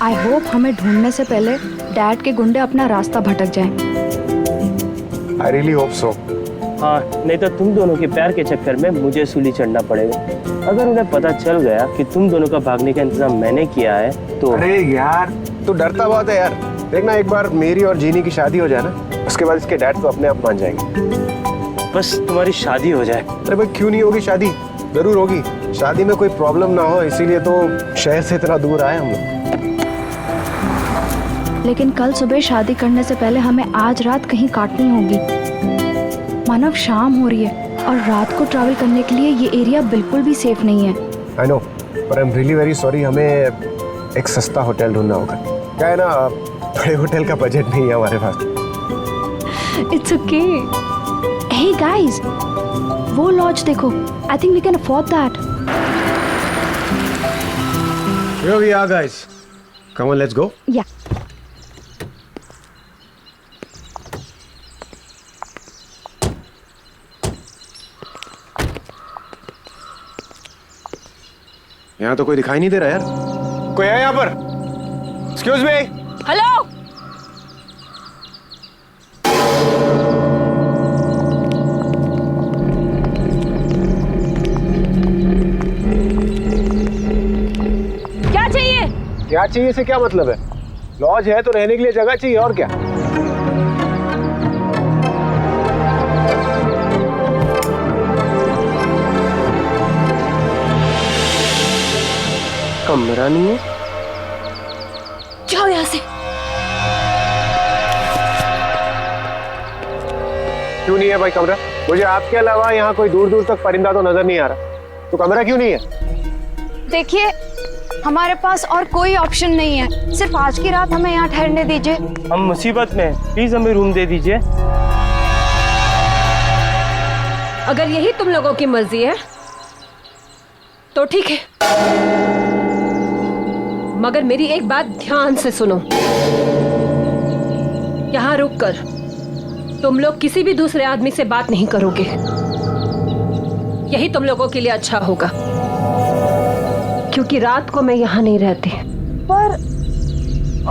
I hope हमें ढूंढने से पहले डैड के गुंडे अपना रास्ता भटक जाएं। I really hope so. हाँ, नहीं तो तुम दोनों के प्यार के चक्कर में मुझे सूली चढ़ना पड़ेगा। अगर उन्हें पता चल गया कि तुम दोनों का भागने का इंतजाम मैंने किया है तो। अरे यार तू डरता बहुत है यार। देखना एक बार मेरी और जीनी की शादी हो जाए ना, उसके बाद इसके डैड तो अपने आप मान जाएंगे। बस तुम्हारी शादी हो जाए। अरे भाई क्यों नहीं होगी शादी, जरूर होगी। शादी में कोई प्रॉब्लम ना हो इसीलिए तो शहर से इतना दूर आए हम लोग। लेकिन कल सुबह शादी करने से पहले हमें आज रात कहीं काटनी होगी। मानव शाम हो रही है और रात को ट्रैवल करने के लिए ये एरिया बिल्कुल भी सेफ नहीं है। आई नो, पर I am really very sorry. हमें एक सस्ता होटल ढूंढना होगा। क्या है ना, बड़े होटल का बजट नहीं है हमारे पास। It's okay. हे गाइस, वो लॉज देखो। I think we can afford that. Here we are guys. Come on, let's go. Yeah. यहाँ तो कोई दिखाई नहीं दे रहा यार। कोई है यहाँ पर? Excuse me. हेलो। क्या चाहिए? क्या चाहिए से क्या मतलब है? लॉज है तो रहने के लिए जगह चाहिए, और क्या? कमरा नहीं है? जाओ यहाँ से। क्यों नहीं है भाई कमरा? मुझे आपके अलावा यहाँ कोई दूर दूर तक परिंदा तो नजर नहीं आ रहा। तो कमरा क्यों नहीं है? देखिए, हमारे पास और कोई ऑप्शन नहीं है। सिर्फ आज की रात हमें यहाँ ठहरने दीजिए। हम मुसीबत में हैं, प्लीज हमें रूम दे दीजिए। अगर यही तुम लोगों की मर्जी है तो ठीक है, मगर मेरी एक बात ध्यान से सुनो। यहाँ रुककर तुम लोग किसी भी दूसरे आदमी से बात नहीं करोगे। यही तुम लोगों के लिए अच्छा होगा, क्योंकि रात को मैं यहाँ नहीं रहती। पर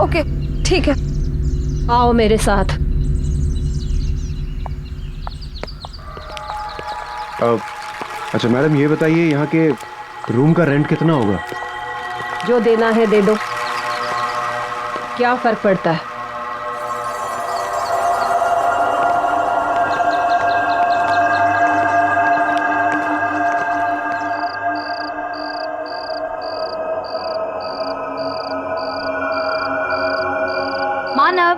ओके, ठीक है। आओ मेरे साथ। अच्छा मैडम, ये बताइए यहाँ के रूम का रेंट कितना होगा? जो देना है दे दो, क्या फर्क पड़ता है। मानव,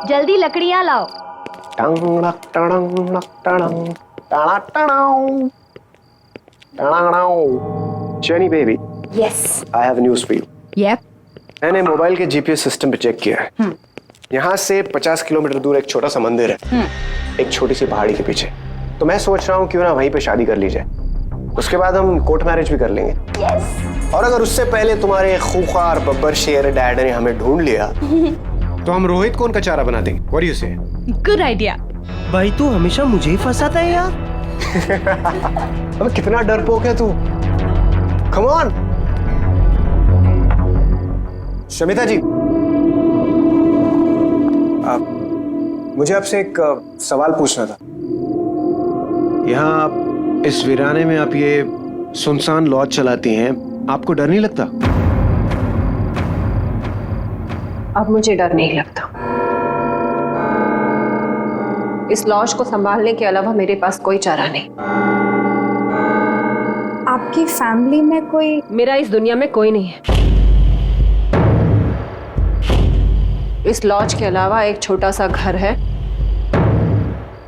जल्दी लकड़ियां लाओ। Jenny baby, yes. I have news for you. Yup. मैंने मोबाइल के जीपीएस सिस्टम पे चेक किया है। यहाँ से 50 किलोमीटर दूर एक छोटा सा मंदिर है, एक छोटी सी पहाड़ी के पीछे। तो मैं सोच रहा हूँ क्यों ना वहीं पे शादी कर ली जाए। उसके बाद हम कोर्ट मैरिज भी कर लेंगे। यस। और अगर उससे पहले तुम्हारे खूंखार बब्बर शेर डैड ने हमें ढूंढ लिया तो हम रोहित को उनका चारा बना देंगे। What do you say? Good idea. भाई तू हमेशा मुझे ही फंसाता है यार। अबे कितना डरपोक है तू। Come on. शमिता जी, मुझे आपसे एक सवाल पूछना था। यहाँ आप इस वीराने में आप ये सुनसान लॉज चलाती हैं, आपको डर नहीं लगता? अब मुझे डर नहीं लगता। इस लॉज को संभालने के अलावा मेरे पास कोई चारा नहीं। आपकी फैमिली में कोई? मेरा इस दुनिया में कोई नहीं है। इस लॉज के अलावा एक छोटा सा घर है,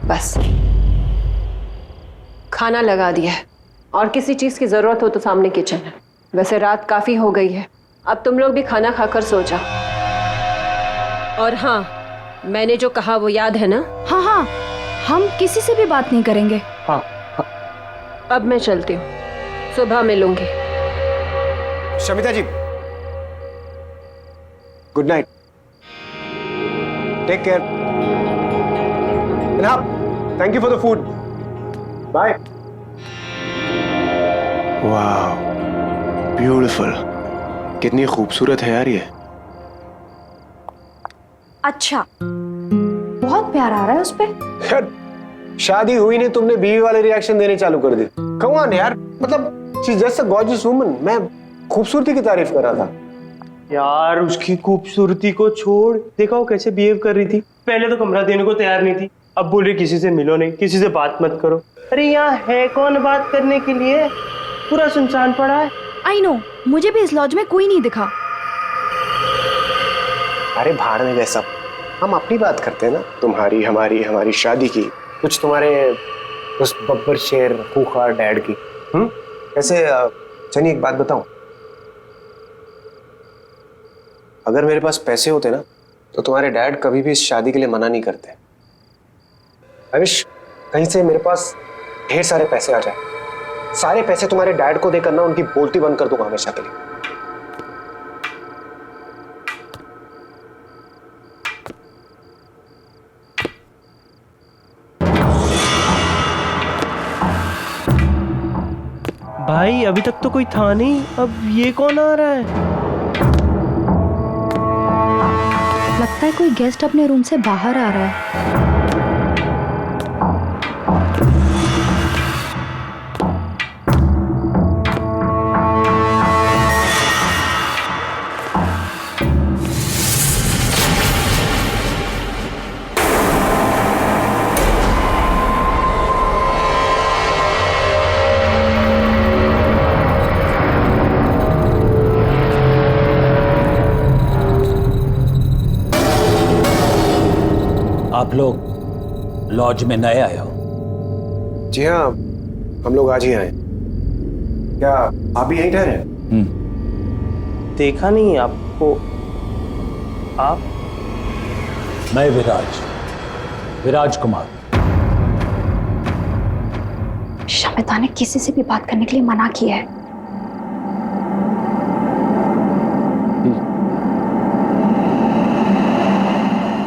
बस। खाना लगा दिया है और किसी चीज की जरूरत हो तो सामने किचन है। वैसे रात काफी हो गई है, अब तुम लोग भी खाना खाकर सो जाओ। और हाँ, मैंने जो कहा वो याद है ना? हाँ हाँ, हम किसी से भी बात नहीं करेंगे। हाँ। अब मैं चलती हूँ, सुबह मिलूंगी। Shamita ji, good night, take care, and thank you for the food, bye. वाह, ब्यूटीफुल। कितनी खूबसूरत है यार ये। अच्छा, बहुत प्यार आ रहा है उस पे। यार शादी हुई नहीं, तुमने बीवी वाले रिएक्शन देने चालू कर दिए। कम ऑन यार, मतलब she is just a gorgeous woman. मैं खूबसूरती की तारीफ कर रहा था। यार उसकी खूबसूरती को छोड़, देखा वो कैसे बिहेव कर रही थी। पहले तो कमरा देने को तैयार नहीं थी, अब बोल रही किसी से मिलो नहीं, किसी से बात मत करो। अरे यहाँ है कौन बात करने के लिए, पूरा सुनसान पड़ा है। आई नो, मुझे भी इस लॉज में कोई नहीं दिखा। अरे भाड़ में गए सब, हम अपनी बात करते हैं ना। तुम्हारी हमारी हमारी शादी की, कुछ तुम्हारे उस बब्बर शेर खूंखार डैड की। ऐसे चलिए एक बात बताऊं, अगर मेरे पास पैसे होते ना तो तुम्हारे डैड कभी भी इस शादी के लिए मना नहीं करते। आई विश कहीं से मेरे पास ढेर सारे पैसे आ जाए, सारे पैसे तुम्हारे डैड को देकर ना उनकी बोलती बंद कर दूंगा हमेशा के लिए। भाई अभी तक तो कोई था नहीं, अब ये कौन आ रहा है? लगता है कोई गेस्ट अपने रूम से बाहर आ रहा है। आप लोग लॉज में नए आए हो? जी हाँ, हम लोग आज ही आए। क्या आप भी यहीं ठहरे? देखा नहीं आपको। आप? मैं विराज कुमार। शमिता ने किसी से भी बात करने के लिए मना किया है।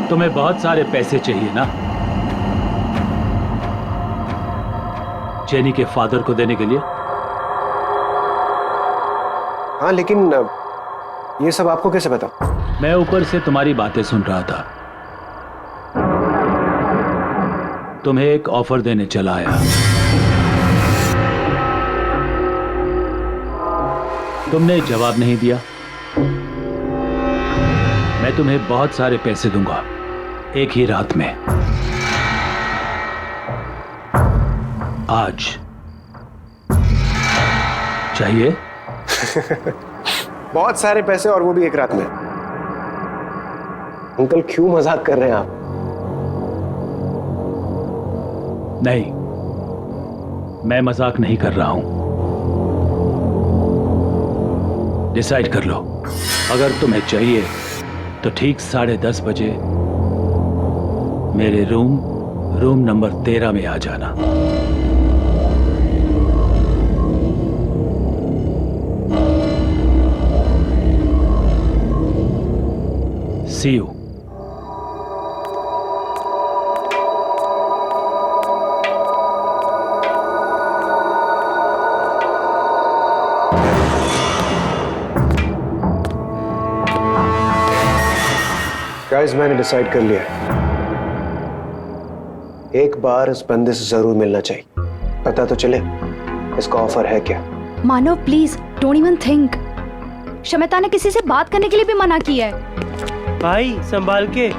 तुम्हें बहुत सारे पैसे चाहिए ना, जेनी के फादर को देने के लिए? हाँ, लेकिन ये सब आपको कैसे पता? मैं ऊपर से तुम्हारी बातें सुन रहा था। तुम्हें एक ऑफर देने चला आया। तुमने जवाब नहीं दिया। मैं तुम्हें बहुत सारे पैसे दूंगा एक ही रात में। आज चाहिए? बहुत सारे पैसे, और वो भी एक रात में। अंकल क्यों मजाक कर रहे हैं आप? नहीं, मैं मजाक नहीं कर रहा हूं। डिसाइड कर लो। अगर तुम्हें चाहिए तो ठीक 10:30 बजे मेरे रूम नंबर 13 में आ जाना। See you. गाइस, मैंने डिसाइड कर लिया, एक बार इस बंदे से जरूर मिलना चाहिए, पता तो चले इसका ऑफर है क्या। Manav please don't even think. Shamita ने किसी से बात करने के लिए भी मना किया है। भाई संभाल के।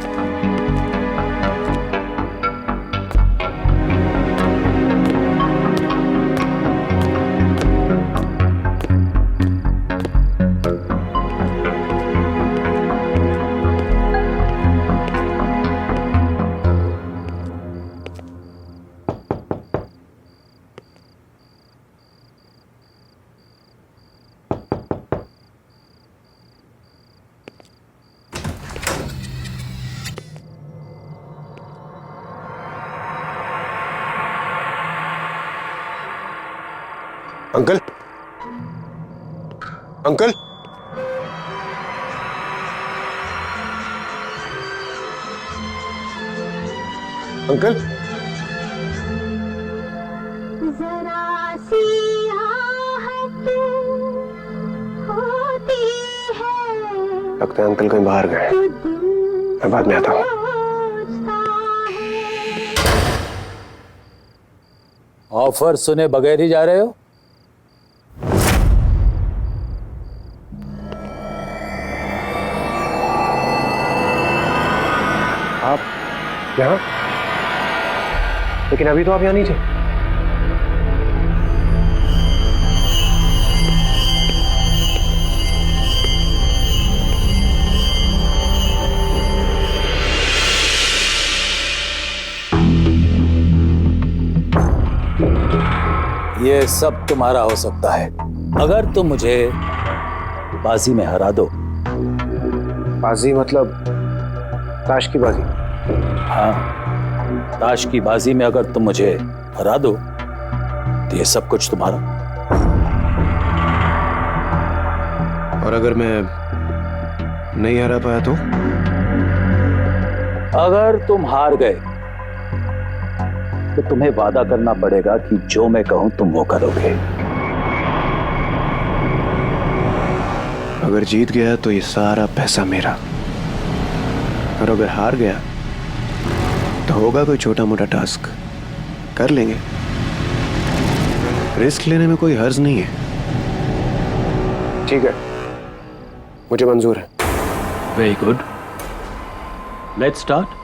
अंकल, अंकल, अंकल, जरा सी आहट होती है, लगता है अंकल कहीं बाहर गए। मैं बाद में आता हूँ। ऑफर सुने बगैर ही जा रहे हो? आप यहाँ? लेकिन अभी तो आप यहाँ नहीं थे। ये सब तुम्हारा हो सकता है अगर तुम मुझे बाजी में हरा दो। बाजी मतलब ताश की बाजी? हाँ, ताश की बाजी में अगर तुम मुझे हरा दो तो ये सब कुछ तुम्हारा। और अगर मैं नहीं हरा पाया तो? अगर तुम हार गए तो तुम्हें वादा करना पड़ेगा कि जो मैं कहूं तुम वो करोगे। अगर जीत गया तो ये सारा पैसा मेरा, और अगर हार गया तो होगा कोई छोटा मोटा टास्क, कर लेंगे। रिस्क लेने में कोई हर्ज नहीं है। ठीक है, मुझे मंजूर है। Very good, let's start.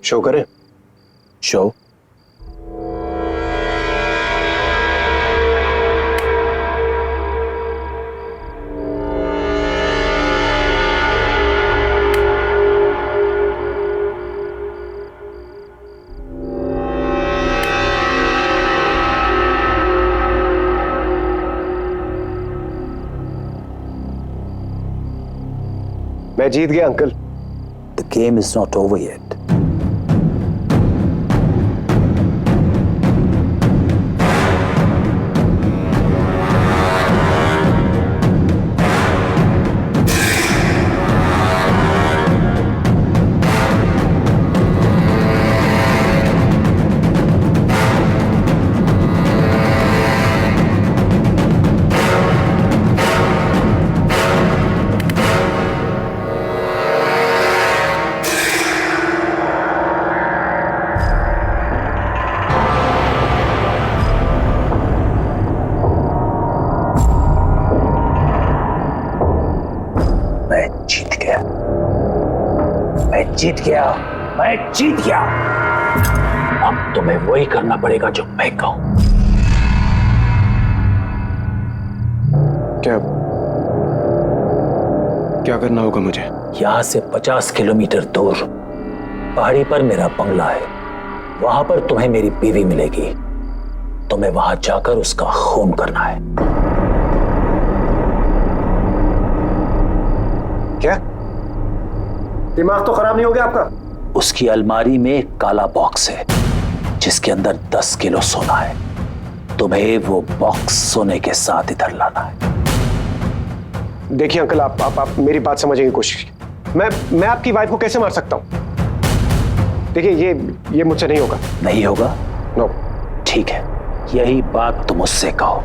Show करें? शो? मैं जीत गया uncle. The game is not over yet. जीत गया, मैं जीत गया। अब तुम्हें वही करना पड़ेगा जो मैं कहूं। क्या क्या करना होगा मुझे? यहां से 50 किलोमीटर दूर पहाड़ी पर मेरा बंगला है। वहां पर तुम्हें मेरी बीवी मिलेगी। तुम्हें वहां जाकर उसका खून करना है। क्या? दिमाग तो खराब नहीं हो गया आपका? उसकी अलमारी में एक काला बॉक्स है जिसके अंदर 10 किलो सोना है। तुम्हें वो बॉक्स सोने के साथ इधर लाना है। देखिए अंकल, आप मेरी बात समझने की कोशिश कीजिए। मैं आपकी वाइफ को कैसे मार सकता हूं? देखिए ये मुझसे नहीं होगा। नहीं होगा? नो। ठीक है, यही बात तुम उससे कहो।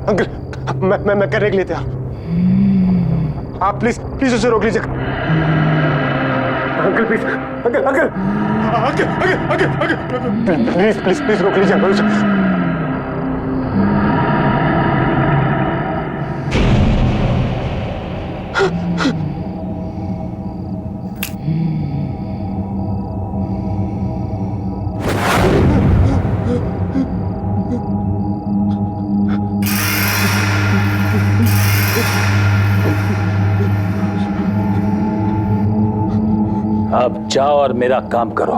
अंकल, मैं करने के लिए तैयार। आप प्लीज उसे रोक लीजिए। अंकल प्लीज, अंकल प्लीज रोक लीजिए अंकल उसे। अब जाओ और मेरा काम करो।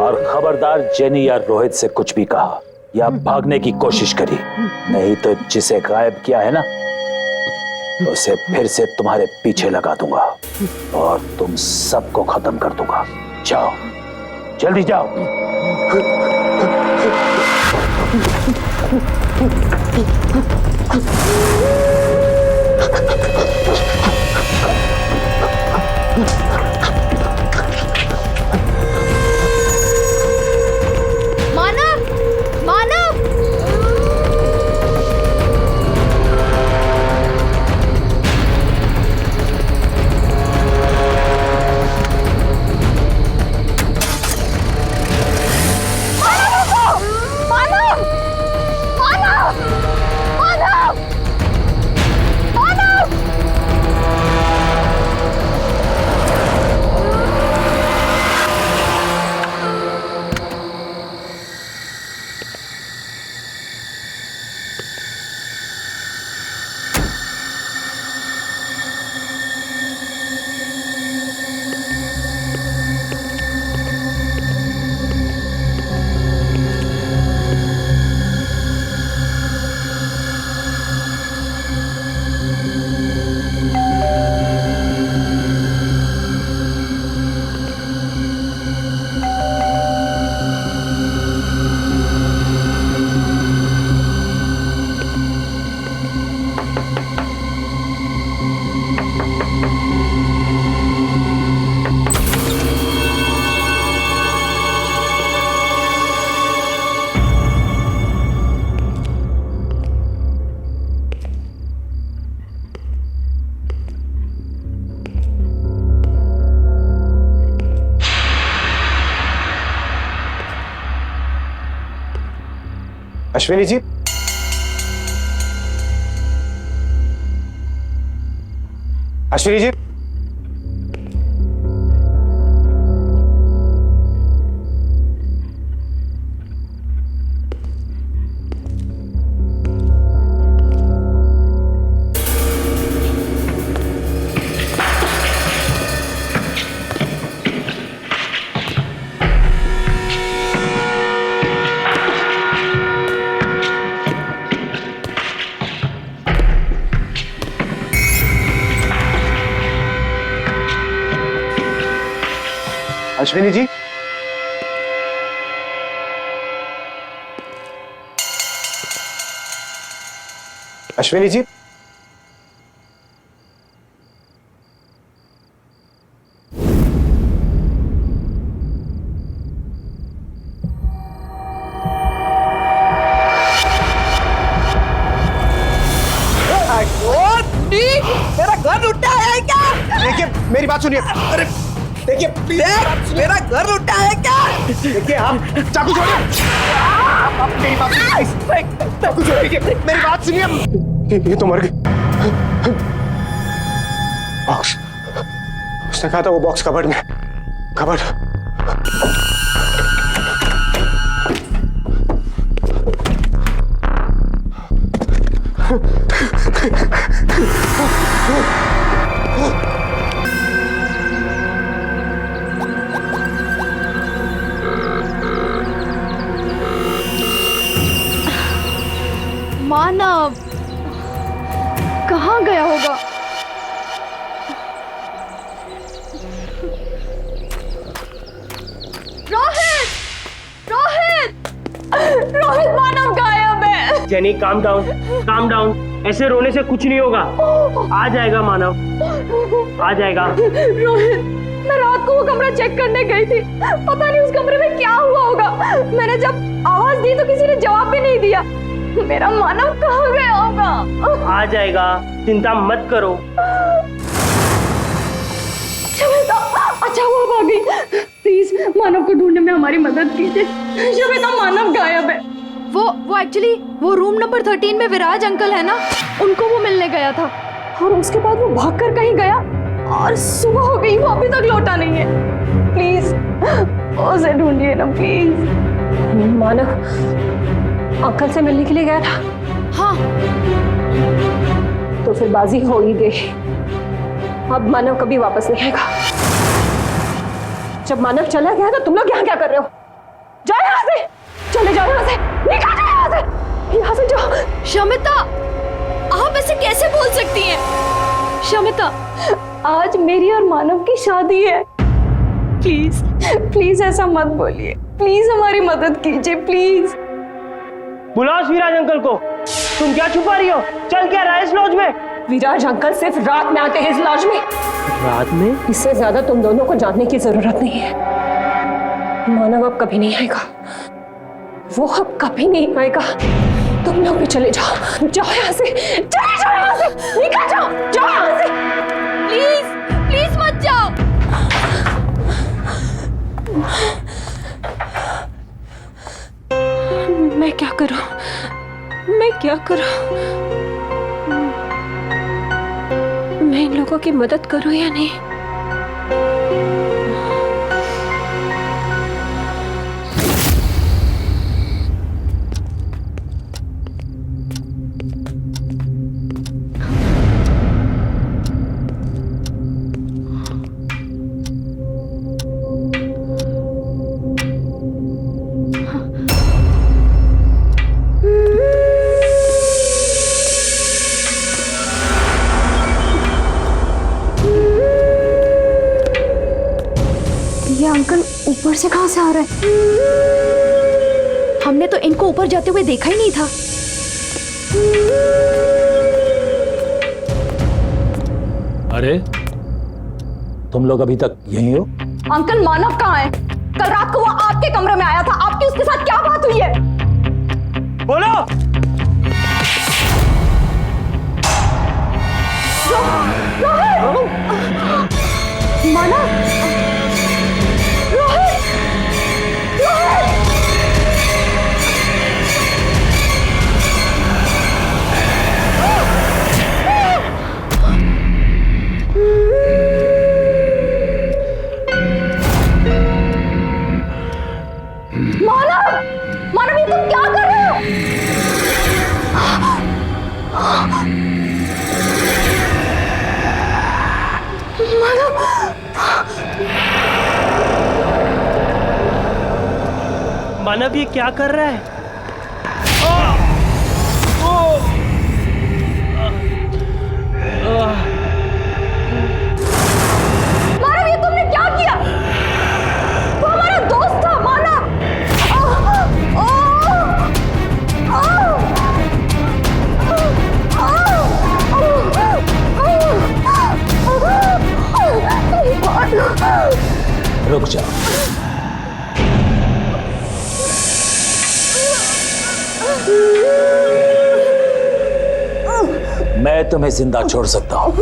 और खबरदार जेनी या रोहित से कुछ भी कहा या भागने की कोशिश करी, नहीं तो जिसे गायब किया है ना, उसे फिर से तुम्हारे पीछे लगा दूंगा और तुम सबको खत्म कर दूंगा। जाओ, जल्दी जाओ। मानव, मानव! अश्विनी जी, अश्विनी जी, अश्विनी जी, अश्विनी जी, बात सुनिए। अरे देखिए प्लीज मेरा घर लुटा है क्या? देखिए आप चाकू छोड़िए। आप मेरी बात सुनिए। चाकू छोड़िए, मेरी बात सुनिए। ये तो मर गई। बॉक्स, उसने कहा था वो बॉक्स कबर्ड में। कबर्ड। मानव कहाँ गया होगा? रोहित! रोहित! रोहित, मानव गायब है। Jenny calm down, calm down. ऐसे रोने से कुछ नहीं होगा। आ जाएगा मानव, आ जाएगा। रोहित, मैं रात को वो कमरा चेक करने गई थी। पता नहीं उस कमरे में क्या हुआ होगा। मैंने जब आवाज दी तो किसी ने जवाब भी नहीं दिया। मेरा मानव कहाँ गया होगा? आ जाएगा, चिंता मत करो। शमिता, अच्छा वो अब आ गई। प्लीज मानव को ढूंढने में हमारी मदद कीजिए। शमिता, मानव गायब है। वो एक्चुअली वो रूम नंबर 13 में विराज अंकल है ना, उनको वो मिलने गया था और उसके बाद वो भागकर कहीं गया और सुबह हो गई, वो अभी तक लौटा नहीं है। प्लीज उसे ढूंढिए ना प्लीज। मानव अंकल से मिलने के लिए गया था? हाँ। तो फिर बाजी हो ही गई। अब मानव कभी वापस नहीं आएगा। जब मानव चला गया तो तुम लोग यहाँ क्या कर रहे हो? जाओ यहाँ से, चले जाओ यहाँ से, निकल जाओ यहाँ से, यहाँ से जाओ। शमिता, आप ऐसे कैसे बोल सकती हैं? शमिता, आज मेरी और मानव की शादी है। प्लीज प्लीज ऐसा मत बोलिए। प्लीज हमारी मदद कीजिए प्लीज। बुलाओ विराज अंकल को। तुम क्या छुपा रही हो? चल क्या रहा है इस लॉज में? विराज अंकल सिर्फ रात में आते हैं इस लॉज में। रात में? इससे ज्यादा तुम दोनों को जानने की जरूरत नहीं है। मानव अब कभी नहीं आएगा, वो अब कभी नहीं आएगा। तुम लोग भी चले जाओ, जाओ यहाँ से, चले जाओ यहाँ से, निकल जाओ, जाओ यहाँ से। प्लीज प्लीज मत जाओ। मैं क्या करूं? मैं क्या करूं? मैं इन लोगों की मदद करूं या नहीं? अंकल ऊपर से कहां से आ रहे हैं? हमने तो इनको ऊपर जाते हुए देखा ही नहीं था। अरे तुम लोग अभी तक यहीं हो? अंकल मानव कहाँ है? कल रात को वो आपके कमरे में आया था। आपकी उसके साथ क्या बात हुई है? बोलो। मानव, रोहित, रोहित। मानव, मानव ये तुम क्या कर रहे हो? मानव ये क्या कर रहा है? मानव ये तुमने क्या किया? वो हमारा दोस्त था मानव। रुक जाओ। मैं तुम्हें जिंदा छोड़ सकता हूं,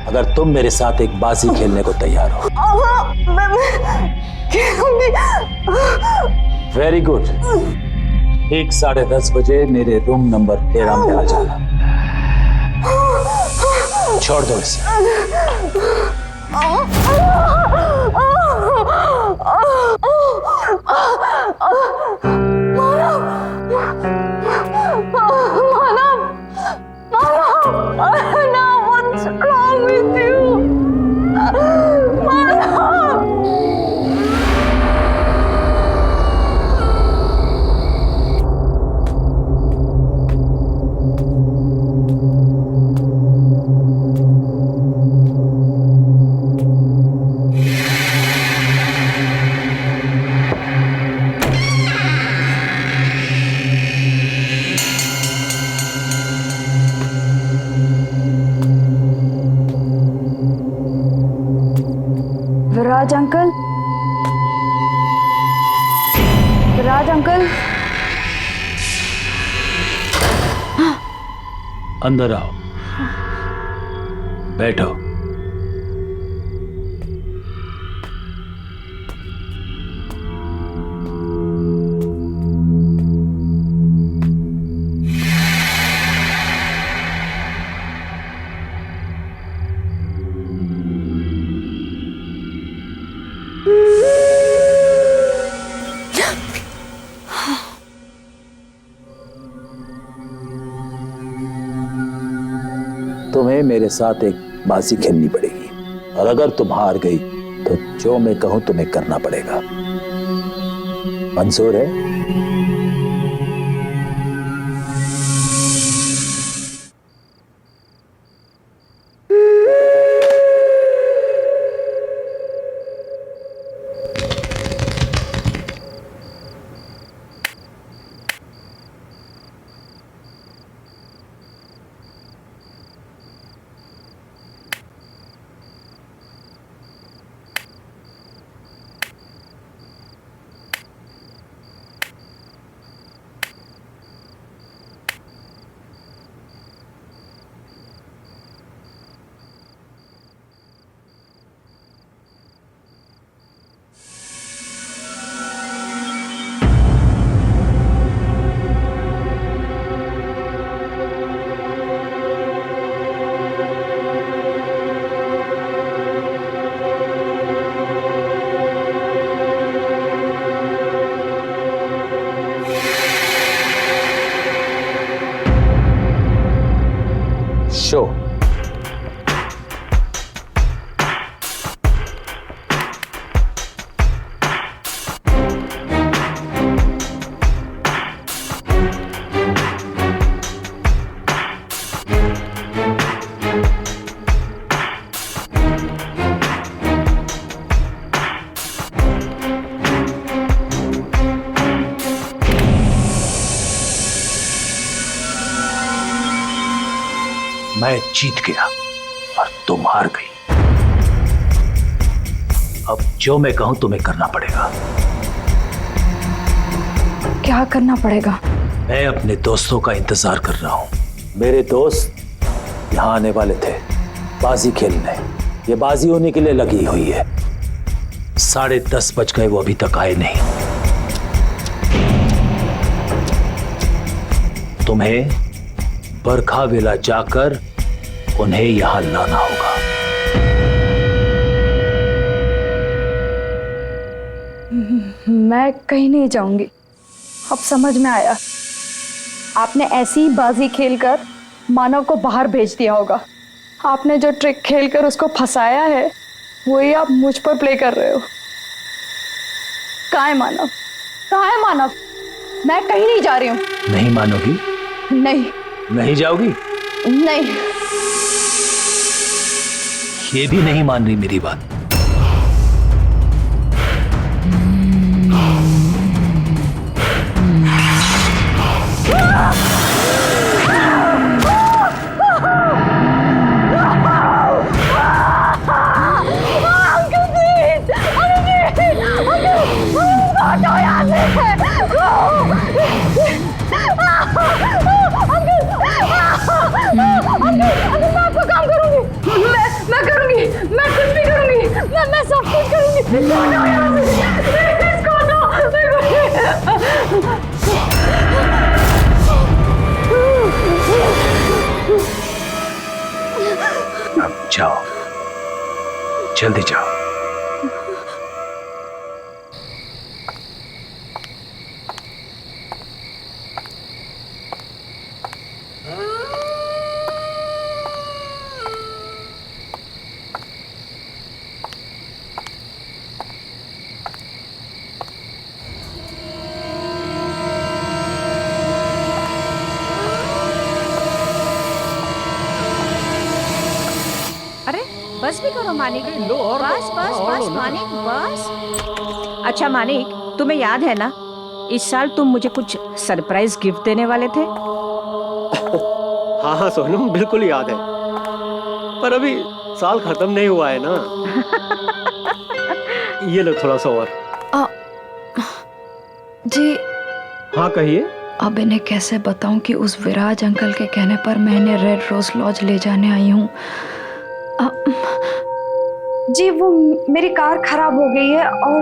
अगर तुम मेरे साथ एक बाजी खेलने को तैयार हो। Very good. ठीक 10:30 बजे मेरे रूम नंबर 13 में आ जाना। छोड़ दो इसे। विराज अंकल, विराज अंकल, अंदर आओ, बैठो। तुम्हें मेरे साथ एक बाजी खेलनी पड़ेगी, और अगर तुम हार गई तो जो मैं कहूं तुम्हें करना पड़ेगा। मंजूर है? शो। मैं जीत गया और तुम हार गई। अब जो मैं कहूं तुम्हें करना पड़ेगा। क्या करना पड़ेगा? मैं अपने दोस्तों का इंतजार कर रहा हूं। मेरे दोस्त यहां आने वाले थे बाजी खेलने। ये बाजी होने के लिए लगी हुई है। 10:30 बज गए, वो अभी तक आए नहीं। तुम्हें बरखा विला जाकर उन्हें यहां लाना होगा। मैं कहीं नहीं जाऊंगी। अब समझ में आया, आपने ऐसी ही बाजी खेलकर मानव को बाहर भेज दिया होगा। आपने जो ट्रिक खेलकर उसको फंसाया है, वही आप मुझ पर प्ले कर रहे हो। कहाँ है मानव? कहाँ है मानव? मैं कहीं नहीं जा रही हूँ। नहीं मानोगी? नहीं। नहीं जाओगी? नहीं। ये भी नहीं मान रही मेरी बात। मैं इसको दो यहाँ से, इसको दो मेरे को। अब जाओ, जल्दी जाओ। अरे बस भी करो मानिक। बस बस बस मानिक बस। अच्छा मानिक, तुम्हें याद है ना, इस साल तुम मुझे कुछ सरप्राइज गिफ्ट देने वाले थे। हाँ हाँ सोनम, बिल्कुल याद है, पर अभी साल खत्म नहीं हुआ है ना। ये लो थोड़ा सा और। जी हाँ कहिए। अब इन्हें कैसे बताऊं कि उस विराज अंकल के कहने पर मैं इन्हें रेड रोज लॉज ले जाने आई हूँ। जी वो मेरी कार खराब हो गई है और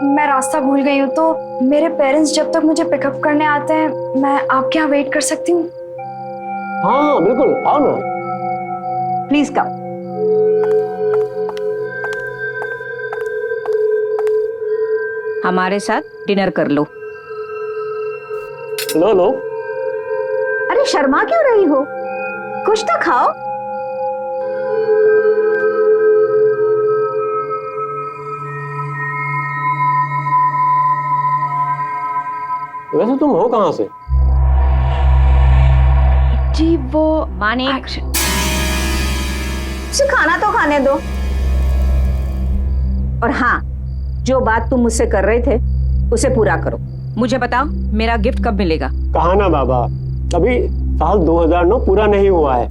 मैं रास्ता भूल गई हूँ, तो मेरे पेरेंट्स जब तक मुझे पिकअप करने आते हैं मैं आपके यहाँ वेट कर सकती हूँ? हाँ हाँ बिल्कुल, आओ ना। Please come. हमारे साथ डिनर कर लो। लो लो। अरे शर्मा क्यों रही हो, कुछ तो खाओ। वैसे तुम हो कहाँ से? जी वो मानिक, उसे खाना तो खाने दो। और हाँ, जो बात तुम मुझसे कर रहे थे उसे पूरा करो। मुझे बताओ मेरा गिफ्ट कब मिलेगा? कहा ना बाबा, अभी साल 2009 पूरा नहीं हुआ है।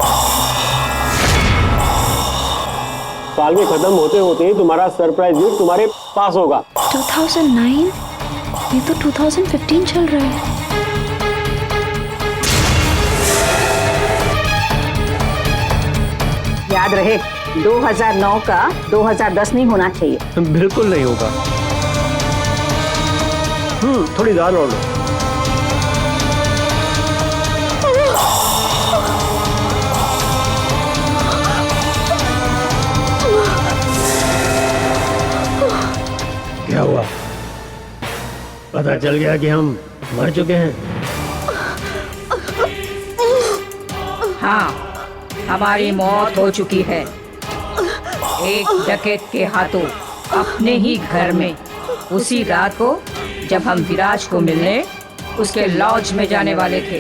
साल के खत्म होते होते ही तुम्हारा सरप्राइज गिफ्ट तुम्हारे पास होगा। 2009? ये तो 2015 चल रहा है। याद रहे, 2009 का 2010 नहीं होना चाहिए। बिल्कुल नहीं होगा। थोड़ी दाल और लो। क्या हुआ? पता चल गया कि हम मर चुके हैं? हाँ, हमारी मौत हो चुकी है एक डकैत के हाथों, अपने ही घर में, उसी रात को जब हम विराज को मिलने उसके लॉज में जाने वाले थे।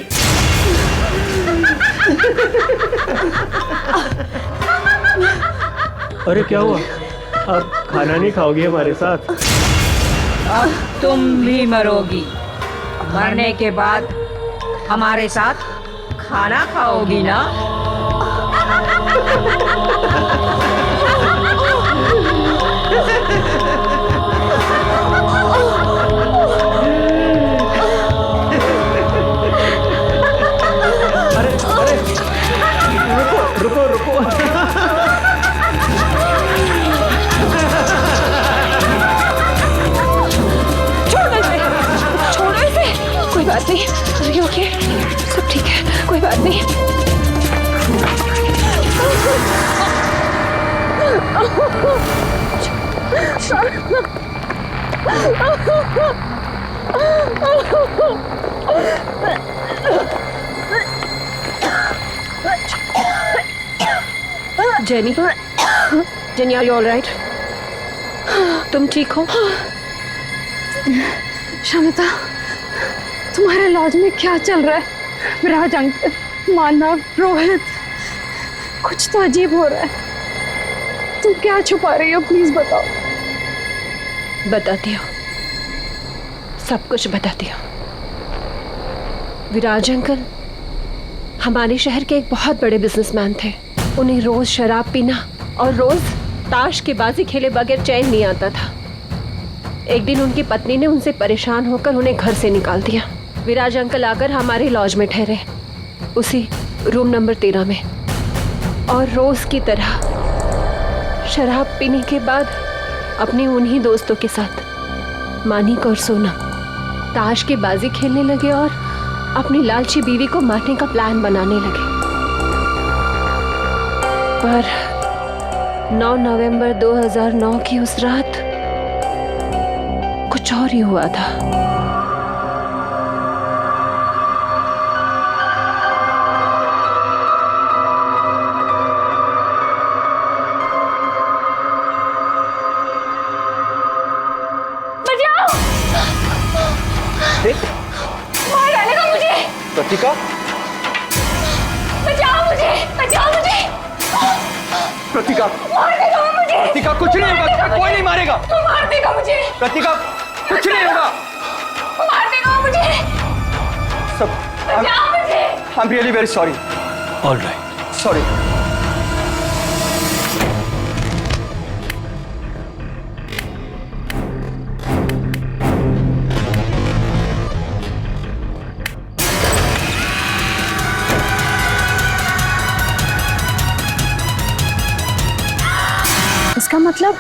अरे क्या हुआ? आप खाना नहीं खाओगे हमारे साथ? अब तुम भी मरोगी। मरने के बाद हमारे साथ खाना खाओगी ना? अरे अरे रुको रुको रुको। छोड़ो इसे, कोई बात नहीं। अरे ओके, सब ठीक है, कोई बात नहीं। Jenny, Jenny, are you all right? तुम ठीक हो? शमिता, तुम्हारे लॉज में क्या चल रहा है? विराज अंकल, मानव, रोहित, कुछ तो अजीब हो रहा है। तुम क्या छुपा रही हो? प्लीज बताओ। बताती हूँ, सब कुछ बताती हूँ। विराज अंकल हमारे शहर के एक बहुत बड़े बिजनेसमैन थे। उन्हें रोज शराब पीना और रोज ताश के बाजी खेले बगैर चैन नहीं आता था। एक दिन उनकी पत्नी ने उनसे परेशान होकर उन्हें घर से निकाल दिया। विराज अंकल आकर हमारे लॉज में ठहरे, उसी रूम नंबर 13 में, और रोज की तरह शराब पीने के बाद अपने उन्हीं दोस्तों के साथ मानिक और सोनम ताश की बाजी खेलने लगे और अपनी लालची बीवी को मारने का प्लान बनाने लगे। पर 9 नवंबर 2009 की उस रात कुछ और ही हुआ था। मार डालेगा मुझे। प्रतीका, बचाओ मुझे, बचाओ मुझे। प्रतीका, मार देगा वो मुझे। प्रतीका कुछ नहीं होगा, कोई नहीं मारेगा। मार देगा मुझे। प्रतीका कुछ नहीं होगा। मार देगा वो मुझे। सब बचाओ मुझे। I am really very sorry. All right, sorry. इसका मतलब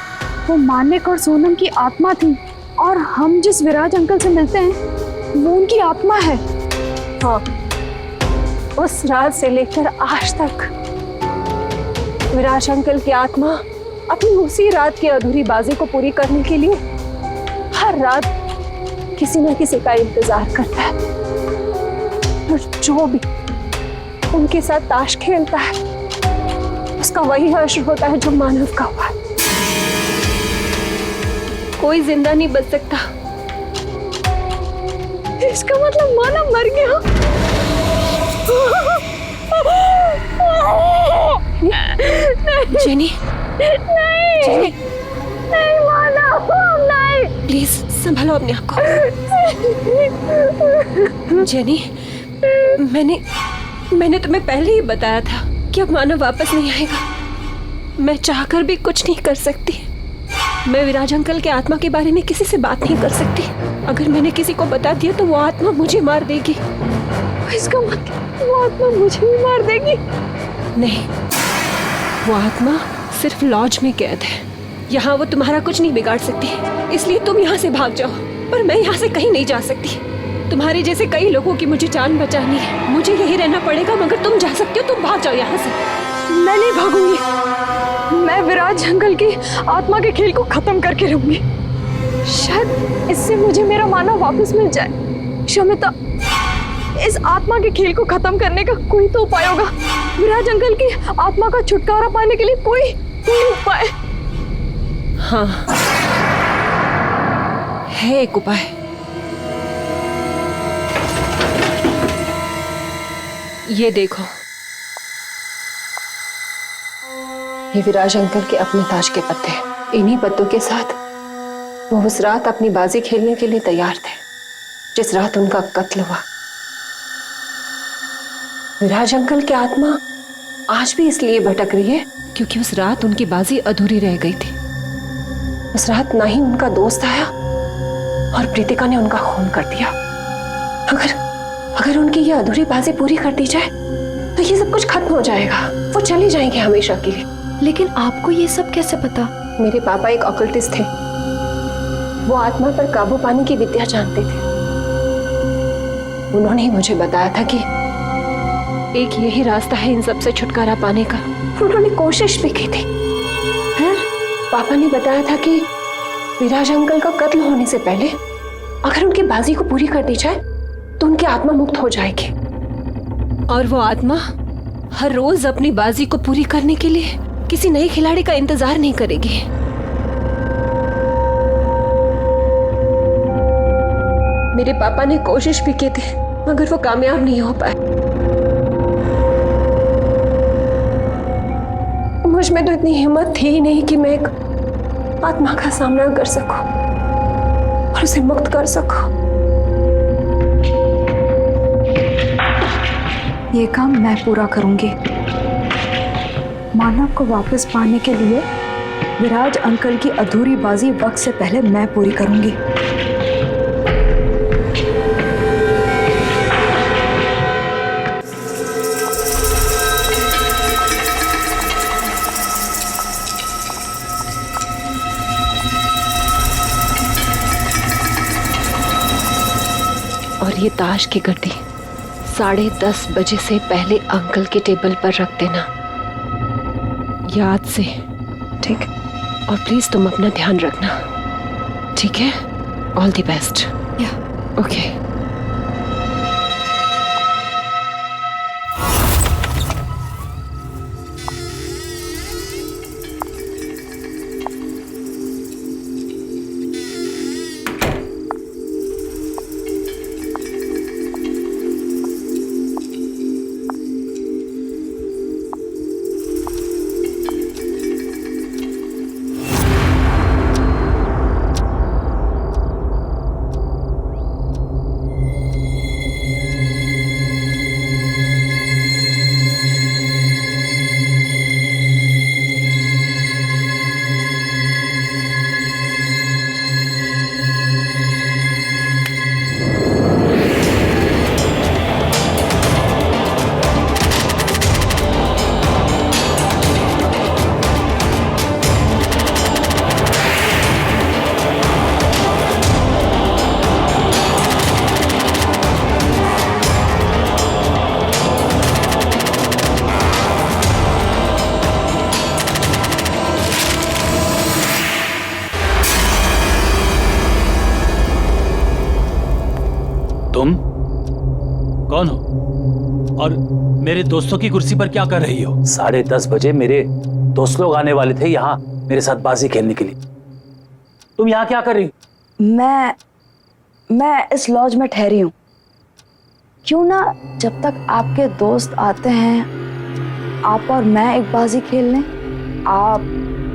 वो मानिक और सोनम की आत्मा थी और हम जिस विराज अंकल से मिलते हैं वो उनकी आत्मा है। हाँ, उस रात से लेकर आज तक विराज अंकल की आत्मा अपनी उसी रात की अधूरी बाजी को पूरी करने के लिए हर रात किसी न किसी का इंतजार करता है और जो भी उनके साथ ताश खेलता है उसका वही हश्र होता है जो मानव का हुआ। कोई जिंदा नहीं बच सकता। इसका मतलब मानव मर गया। जेनी, नहीं, जेनी, नहीं मानव, नहीं। प्लीज संभालो अपने आप को। जेनी, मैंने तुम्हें पहले ही बताया था कि अब मानव वापस नहीं आएगा। मैं चाहकर भी कुछ नहीं कर सकती। मैं विराज अंकल के आत्मा के बारे में किसी से बात नहीं कर सकती। अगर मैंने किसी को बता दिया तो वो आत्मा मुझे मार देगी। इसका मतलब वो आत्मा मुझे भी मार देगी? नहीं, वो आत्मा सिर्फ लॉज में कैद है। यहाँ वो तुम्हारा कुछ नहीं बिगाड़ सकती, इसलिए तुम यहाँ से भाग जाओ। पर मैं यहाँ से कहीं नहीं जा सकती। तुम्हारे जैसे कई लोगों की मुझे जान बचानी है। मुझे यही रहना पड़ेगा, मगर तुम जा सकते हो, तुम भाग जाओ यहाँ से। मैं नहीं भागूंगी। मैं विराज अंकल की आत्मा के खेल को खत्म करके रहूंगी। शायद इससे मुझे मेरा मानव वापस मिल जाए। शमिता, इस आत्मा के खेल को खत्म करने का कोई तो उपाय होगा। विराज अंकल की आत्मा का छुटकारा पाने के लिए कोई उपाय? हाँ, है एक उपाय। ये देखो, ये विराज अंकल के अपने ताज के पत्ते हैं। इन्हीं पत्तों के साथ वो उस रात अपनी बाजी खेलने के लिए तैयार थे जिस रात उनका कत्ल हुआ। विराज अंकल की आत्मा आज भी इसलिए भटक रही है क्योंकि उस रात उनकी बाजी अधूरी रह गई थी। उस रात ना ही उनका दोस्त आया और प्रीतिका ने उनका खून कर दिया। अगर उनकी ये अधूरी बाजी पूरी कर दी जाए तो ये सब कुछ खत्म हो जाएगा। वो चले जाएंगे हमेशा के लिए। लेकिन आपको ये सब कैसे पता? मेरे पापा एक ऑकल्टिस्ट थे। वो आत्मा पर काबू पाने की विद्या जानते थे। उन्होंने ही मुझे बताया था कि एक यही रास्ता है इन सब से छुटकारा पाने का। उन्होंने कोशिश भी की थी। फिर पापा ने बताया था कि विराज अंकल का कत्ल होने से पहले अगर उनकी बाजी को पूरी कर दी जाए तो उनकी आत्मा मुक्त हो जाएगी और वो आत्मा हर रोज अपनी बाजी को पूरी करने के लिए किसी नए खिलाड़ी का इंतजार नहीं करेगी। मेरे पापा ने कोशिश भी की थी मगर वो कामयाब नहीं हो पाए। मुझ में तो इतनी हिम्मत थी ही नहीं कि मैं एक आत्मा का सामना कर सकूं और उसे मुक्त कर सकूं। ये काम मैं पूरा करूंगी। मानव को वापस पाने के लिए विराज अंकल की अधूरी बाजी वक्त से पहले मैं पूरी करूंगी। और ये ताश की गड्डी 10:30 बजे से पहले अंकल के टेबल पर रख देना, याद से, ठीक? और प्लीज तुम अपना ध्यान रखना, ठीक है? All the best. या ओके। तुम कौन हो और मेरे दोस्तों की कुर्सी पर क्या कर रही हो? 10:30 बजे मेरे दोस्त लोग आने वाले थे यहाँ मेरे साथ बाजी खेलने के लिए। तुम यहाँ क्या कर रही हो? मैं इस लॉज में ठहरी हूँ। क्यों ना जब तक आपके दोस्त आते हैं आप और मैं एक बाजी खेल लें। आप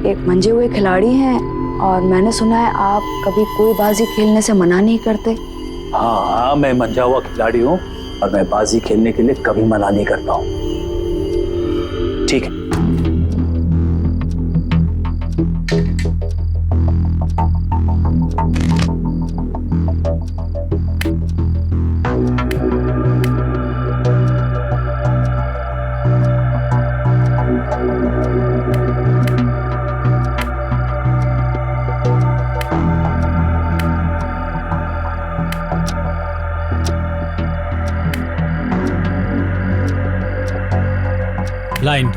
एक मंजे हुए खिलाड़ी हैं और मैंने सुना है आप कभी कोई बाजी खेलने से मना नहीं करते। हाँ, मैं मंजा हुआ खिलाड़ी हूँ और मैं बाजी खेलने के लिए कभी मना नहीं करता हूँ। ठीक है। ब्लाइंड।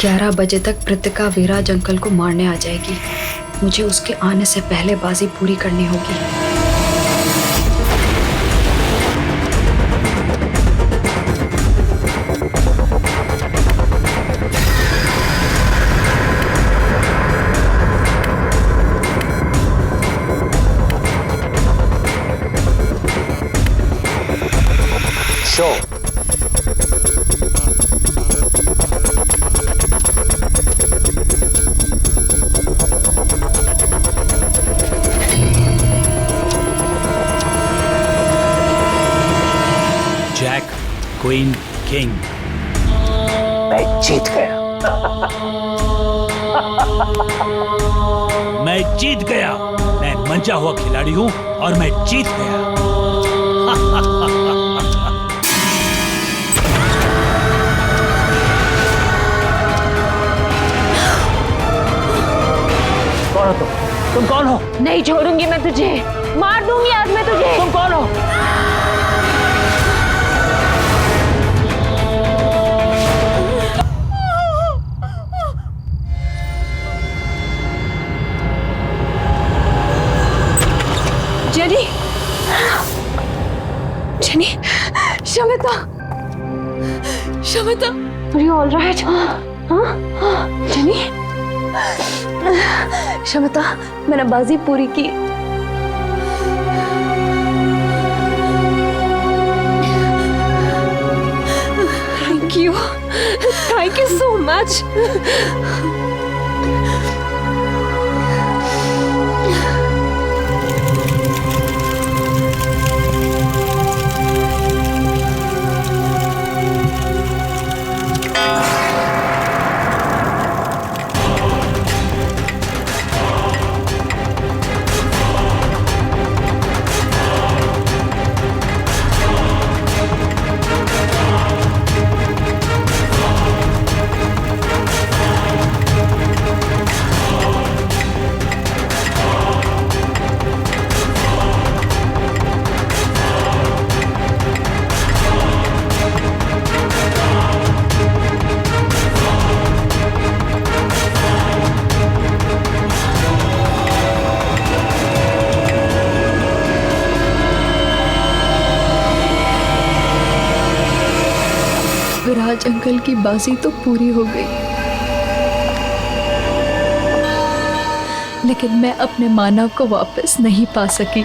ग्यारह बजे तक कृतिका विराज अंकल को मारने आ जाएगी। मुझे उसके आने से पहले बाजी पूरी करनी होगी। शो। Jack, queen, king. मैं जीत गया। मैं जीत गया। मैं मंजा हुआ खिलाड़ी हूं और मैं जीत गया। कौन हो तुम कौन हो? नहीं छोड़ूंगी मैं तुझे, मार दूंगी आज मैं तुझे। तुम कौन हो? Jenny, jenny, Shamita, Shamita, Are you all right? हाँ? जेनी, शमिता, मैंने बाजी पूरी की। Thank you so much. Viraj uncle की बाजी तो पूरी हो गई, लेकिन मैं अपने मानव को वापस नहीं पा सकी।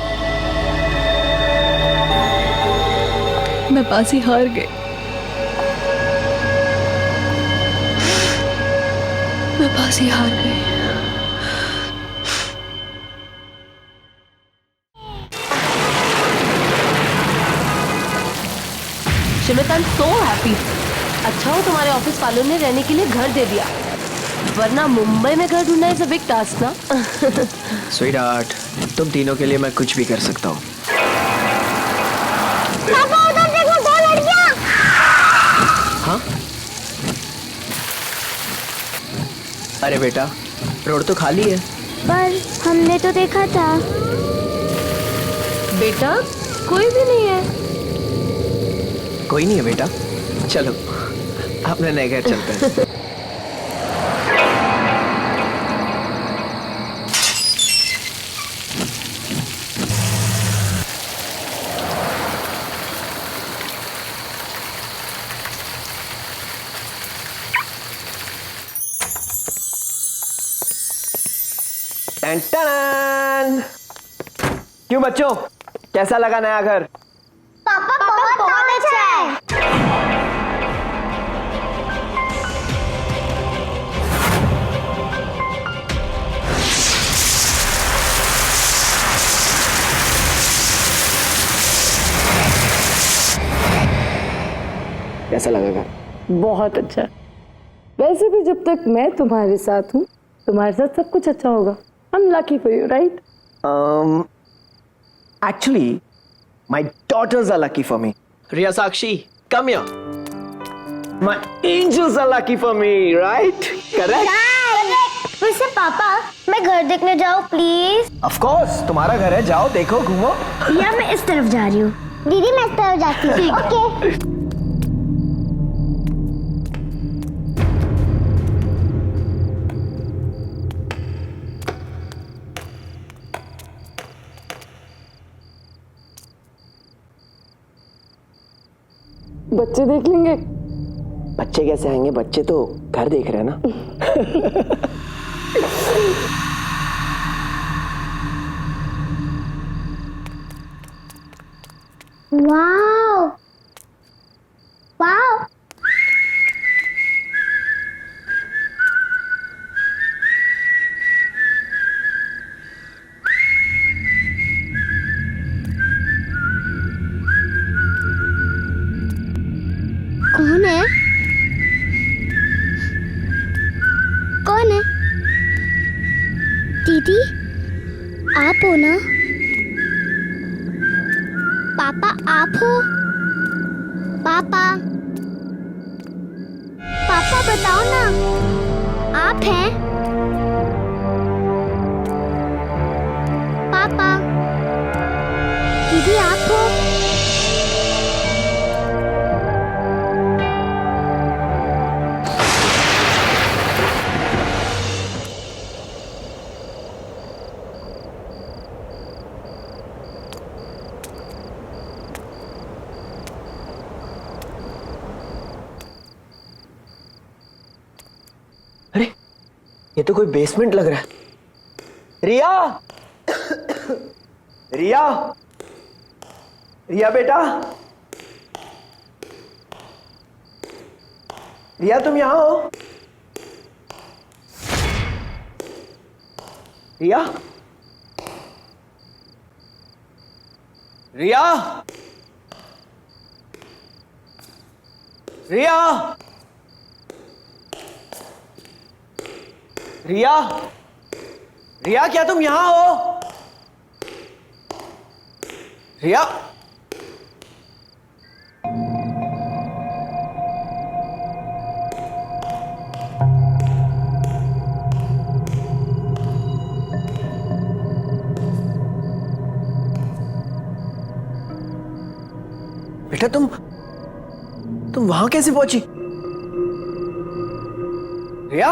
मैं बाजी हार गई। मैं बाजी हार गई। शिमित, आई एम सो हैप्पी। अच्छा हो तुम्हारे ऑफिस वालों ने रहने के लिए घर दे दिया, वरना मुंबई में घर ढूंढना इज अ बिग टास्क ना। स्वीटहार्ट, तुम तीनों के लिए मैं कुछ भी कर सकता हूँ। पापा उधर देखो, 2 लड़कियां। हाँ? अरे बेटा, रोड तो खाली है। पर हमने तो देखा था। बेटा कोई भी नहीं है। कोई नहीं है बेटा, चलो अपने नए घर चलते हैं। टन-टन! क्यों बच्चों, कैसा लगा नया घर? पापा बहुत अच्छा है। कैसा लगा घर? बहुत अच्छा। वैसे भी जब तक मैं तुम्हारे साथ हूँ, तुम्हारे साथ सब कुछ अच्छा होगा। I'm lucky for you, right? Actually, my daughters are lucky for me. Riya Sakshi, come here. My angels are lucky for me, right? Correct? वैसे पापा, मैं घर देखने जाऊँ प्लीज? Of course, तुम्हारा घर है, जाओ देखो घूमो। या मैं इस तरफ जा रही हूँ। दीदी मैं इस तरफ जाती हूँ। ओके। बच्चे देख लेंगे। बच्चे कैसे आएंगे? बच्चे तो घर देख रहे हैं ना। Wow wow. कौन है? कौन है? दीदी आप हो ना? पापा आप हो? पापा पापा बताओ ना, आप हैं? पापा दीदी आप हो? अरे, ये तो कोई बेसमेंट लग रहा है। रिया! रिया! रिया बेटा! रिया तुम यहां हो? रिया? रिया! रिया! रिया! रिया क्या तुम यहां हो? रिया! बेटा तुम वहां कैसे पहुंची? रिया?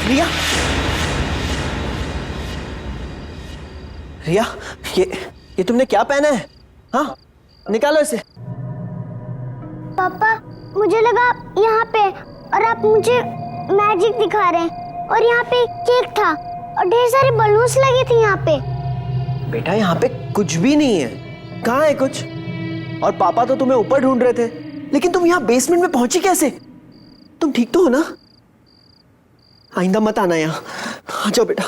रिया? रिया, ये तुमने क्या पहना है? हाँ, निकालो इसे। पापा मुझे लगा यहाँ पे, और आप मुझे मैजिक दिखा रहे हैं, और यहाँ पे केक था और ढेर सारे बलून्स लगे थे यहाँ पे। बेटा यहाँ पे कुछ भी नहीं है। कहाँ है कुछ? और पापा तो तुम्हें ऊपर ढूंढ रहे थे, लेकिन तुम यहाँ बेसमेंट में पहुंची कैसे? तुम ठीक तो हो ना? आइंदा मत आना यहाँ। आ जाओ बेटा।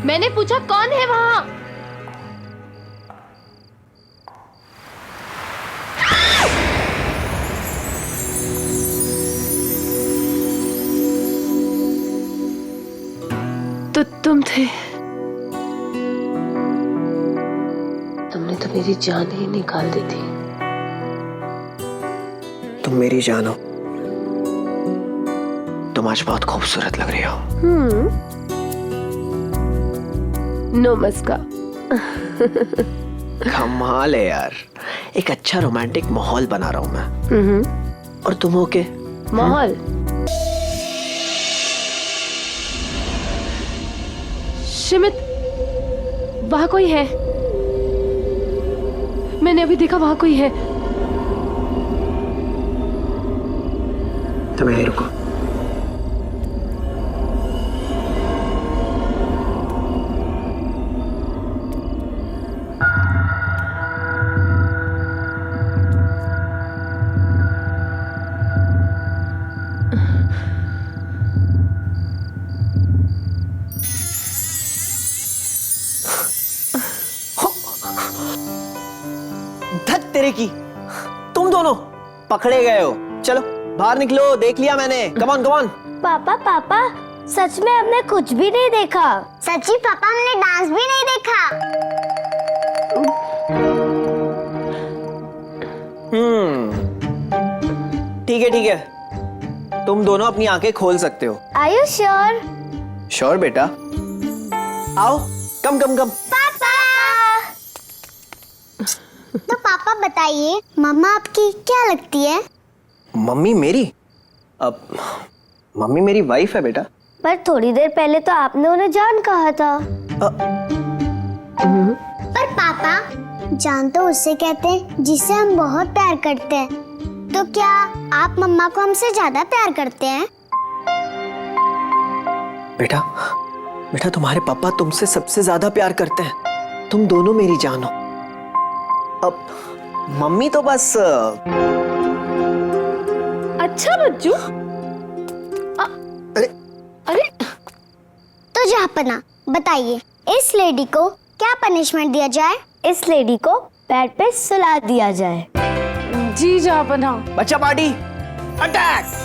मैंने पूछा कौन है वहां? तो तुम थे। तुमने तो मेरी जान ही निकाल दी थी। तुम मेरी जान हो। तुम आज बहुत खूबसूरत लग रही हो। नमस्कार। कमाल है यार, एक अच्छा रोमांटिक माहौल बना रहा हूं मैं। और तुम हो के माहौल? शिमित, वहां कोई है। मैंने अभी देखा वहां कोई है। तुम यहीं रुको। तेरे की, तुम दोनों पकड़े गए हो। चलो बाहर निकलो, देख लिया मैंने। Come on come on. पापा पापा सच में हमने कुछ भी नहीं देखा। सच्ची पापा हमने डांस भी नहीं देखा। ठीक है, तुम दोनों अपनी आंखें खोल सकते हो। Are you sure? श्योर बेटा। आओ, कम कम कम। पापा। तो पापा बताइए, मम्मा आपकी क्या लगती है? मम्मी मेरी? अब मम्मी मेरी वाइफ है बेटा। पर थोड़ी देर पहले तो आपने उन्हें जान कहा था। पर पापा, जान तो उससे कहते हैं जिससे हम बहुत प्यार करते हैं। तो क्या आप मम्मा को हमसे ज्यादा प्यार करते हैं? बेटा बेटा, तुम्हारे पापा तुमसे सबसे ज्यादा प्यार करते हैं। तुम दोनों मेरी जान हो। अब मम्मी तो बस। अच्छा बच्चू। अरे अरे तो जहाँपना बताइए, इस लेडी को क्या पनिशमेंट दिया जाए? इस लेडी को बेड पे सुला दिया जाए। जी जहाँपना। बच्चा पार्टी अटैक।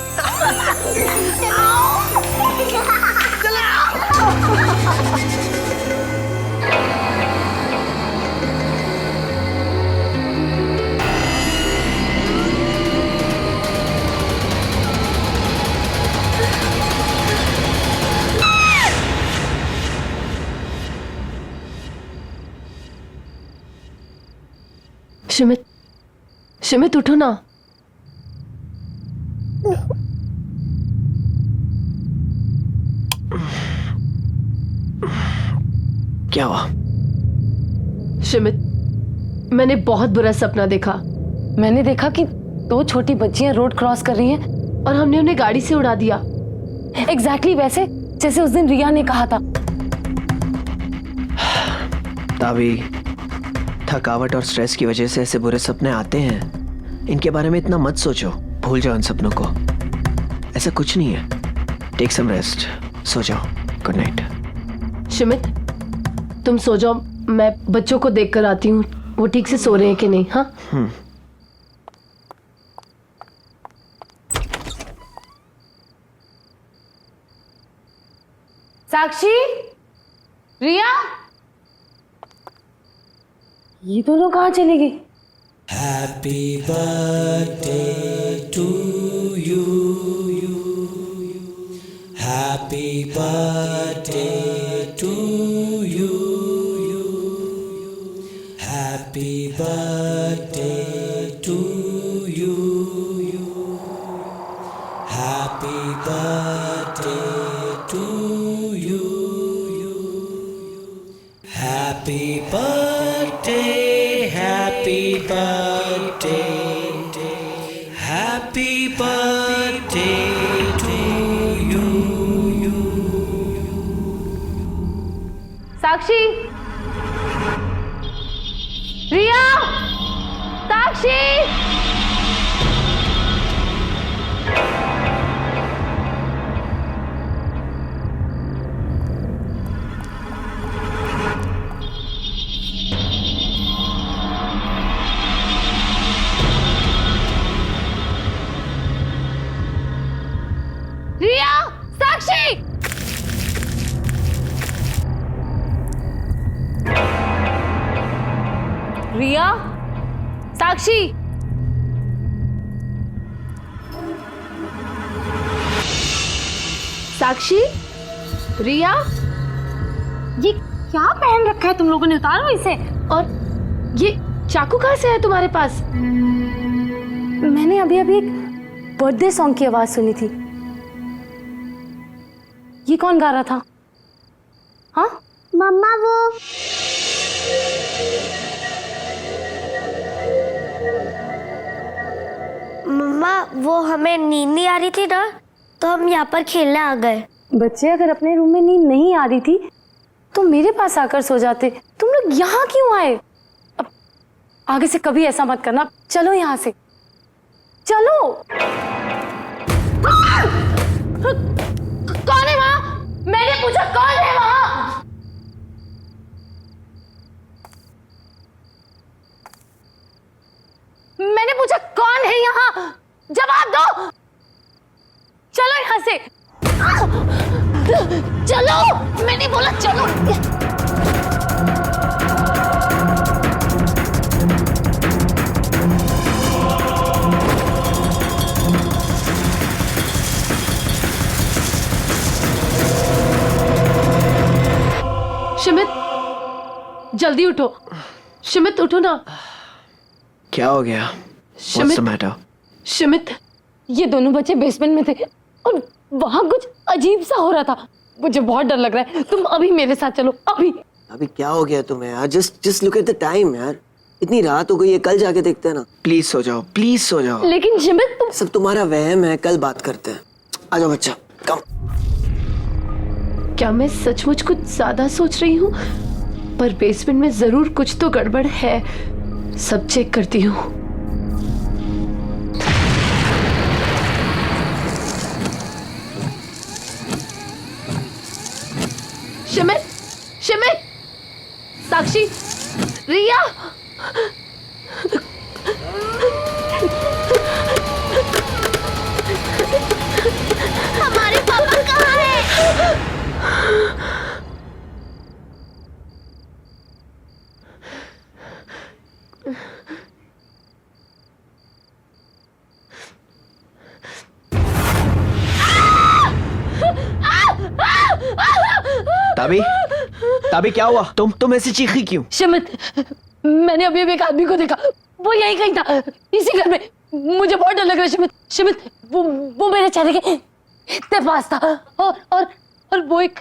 शिमित उठो ना। क्या हुआ? शिमित, मैंने बहुत बुरा सपना देखा। मैंने देखा कि 2 छोटी बच्चियां रोड क्रॉस कर रही हैं और हमने उन्हें गाड़ी से उड़ा दिया। एग्जैक्टली वैसे जैसे उस दिन रिया ने कहा था। ताबी, थकावट और स्ट्रेस की वजह से ऐसे बुरे सपने आते हैं। इनके बारे में इतना मत सोचो, भूल जाओ इन सपनों को। ऐसा कुछ नहीं है। टेक सम रेस्ट, सो जाओ। Good night. शिमित, तुम सो जाओ, मैं बच्चों को देख कर आती हूँ वो ठीक से सो रहे हैं कि नहीं। हाँ साक्षी, रिया, ये दोनों कहाँ चली गई? Happy birthday to you. Happy birthday to you. Happy birthday to you. Happy birthday to you. Happy birthday, happy birthday, happy birthday to you. साक्षी, रिया, साक्षी। रिया, साक्षी। रिया, साक्षी। साक्षी, रिया, ये क्या पहन रखा है तुम लोगों ने? उतारो इसे। और ये चाकू कहाँ से है तुम्हारे पास? मैंने अभी अभी एक बर्थडे सॉन्ग की आवाज सुनी थी। ये कौन गा रहा था? हाँ, मम्मा वो मम्मा वो हमें नींद नहीं आ रही थी ना, तो हम यहाँ पर खेलने आ गए। बच्चे अगर अपने रूम में नींद नहीं आ रही थी तो मेरे पास आकर सो जाते। तुम लोग यहाँ क्यों आए? अब आगे से कभी ऐसा मत करना। चलो यहाँ से, चलो। कौन है वहाँ? मैंने पूछा कौन है वहाँ? मैंने पूछा कौन है यहाँ? जवाब दो। चलो यहाँ से, चलो। मैंने बोला चलो। शिमित, जल्दी उठो। शिमित, उठो ना। क्या हो गया? What's the matter? शिमित, ये दोनों बच्चे बेसमेंट में थे और वहां कुछ अजीब सा हो रहा था। मुझे बहुत डर लग रहा है। तुम अभी मेरे साथ चलो, अभी। अभी क्या हो गया तुम्हें यार? Just look at the time यार। इतनी रात हो गई है, कल जाके देखते हैं ना। प्लीज सो जाओ, प्लीज सो जाओ। लेकिन शिमित, तुम सब तुम्हारा वहम है, कल बात करते हैं। आ जाओ बच्चा, कम। क्या मैं सचमुच कुछ ज्यादा सोच रही हूँ? पर बेसमेंट में जरूर कुछ तो गड़बड़ है। सब चेक करती हूँ। शिमित, शिमित, साक्षी, रिया। हमारे पापा कहाँ हैं? ताबी, ताबी क्या हुआ? तुम ऐसी चीखी क्यों? शिमित, मैंने अभी अभी एक आदमी को देखा। वो यहीं कहीं था, इसी घर में। मुझे बहुत डर लग रहा है शिमित। शिमित, वो मेरे चेहरे के इतने पास था। और वो एक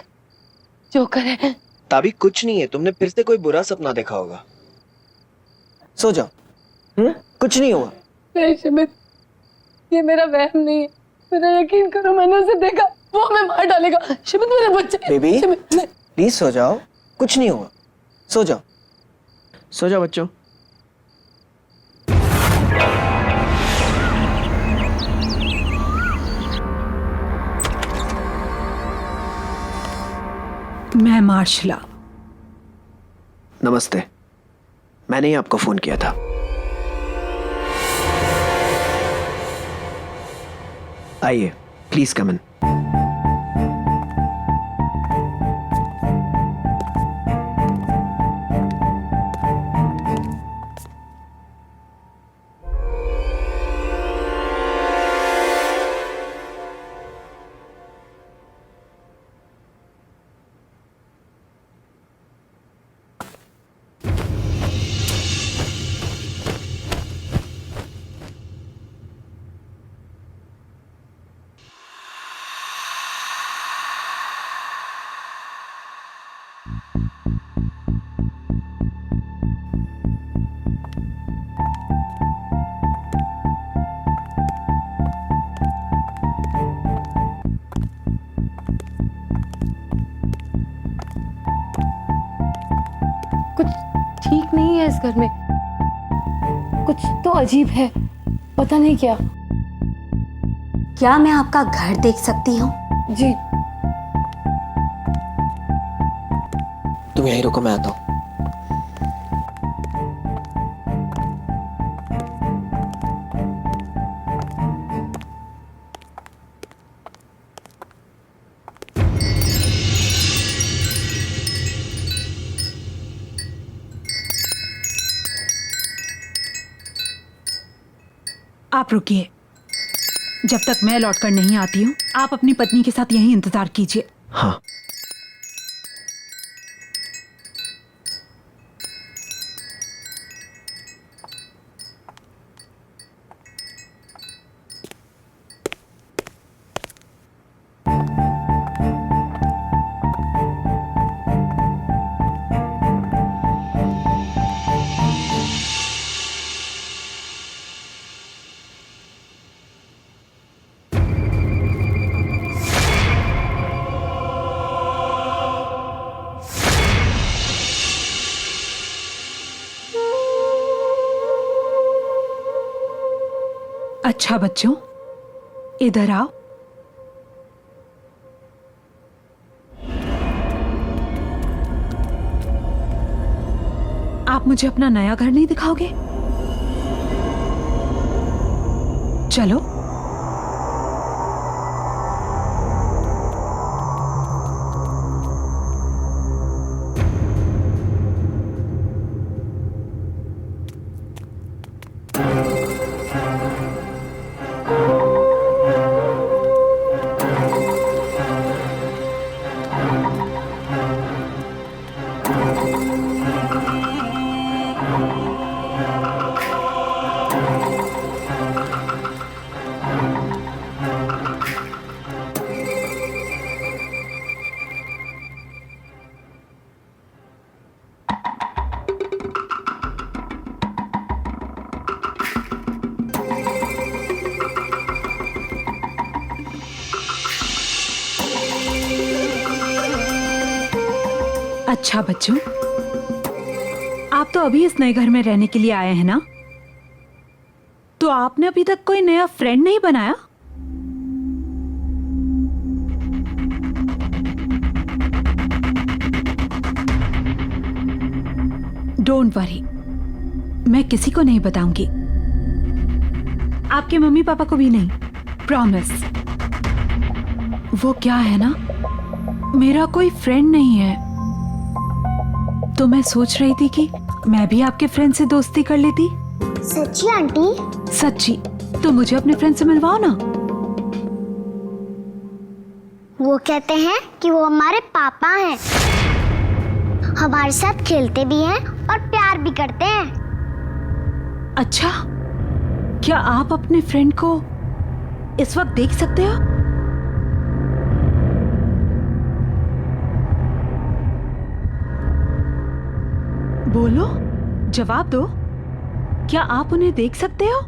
जोकर है। ताबी कुछ नहीं है, तुमने फिर से कोई बुरा सपना देखा होगा। सो जाओ। कुछ नहीं हुआ। नहीं शिमित, ये मेरा वहम नहीं है, मेरा यकीन करो, मैंने उसे देखा, वो हमें मार डालेगा। शिमित मेरे बच्चे। बेबी शिमित, प्लीज सो जाओ, कुछ नहीं हुआ। सो जाओ, सो जाओ बच्चों। मैं मार्शला। नमस्ते, मैंने ही आपको फोन किया था। आइए, प्लीज कम इन। कुछ ठीक नहीं है इस घर में, कुछ तो अजीब है, पता नहीं क्या। क्या मैं आपका घर देख सकती हूँ? जी। तुम यहीं रुको, मैं आता हूँ। आप रुकिए, जब तक मैं लौटकर नहीं आती हूँ आप अपनी पत्नी के साथ यहीं इंतजार कीजिए। हाँ। अच्छा बच्चों, इधर आओ। आप मुझे अपना नया घर नहीं दिखाओगे? चलो। अच्छा बच्चों, आप तो अभी इस नए घर में रहने के लिए आए हैं ना? तो आपने अभी तक कोई नया फ्रेंड नहीं बनाया? डोंट वरी, मैं किसी को नहीं बताऊंगी, आपके मम्मी पापा को भी नहीं, प्रॉमिस। वो क्या है ना, मेरा कोई फ्रेंड नहीं है, तो मैं सोच रही थी कि मैं भी आपके फ्रेंड से दोस्ती कर लेती। सच्ची आंटी? सच्ची। तो मुझे अपने फ्रेंड से मिलवाओ ना। वो कहते हैं कि वो हमारे पापा हैं, हमारे साथ खेलते भी हैं और प्यार भी करते हैं। अच्छा, क्या आप अपने फ्रेंड को इस वक्त देख सकते हो? बोलो, जवाब दो। क्या आप उन्हें देख सकते हो?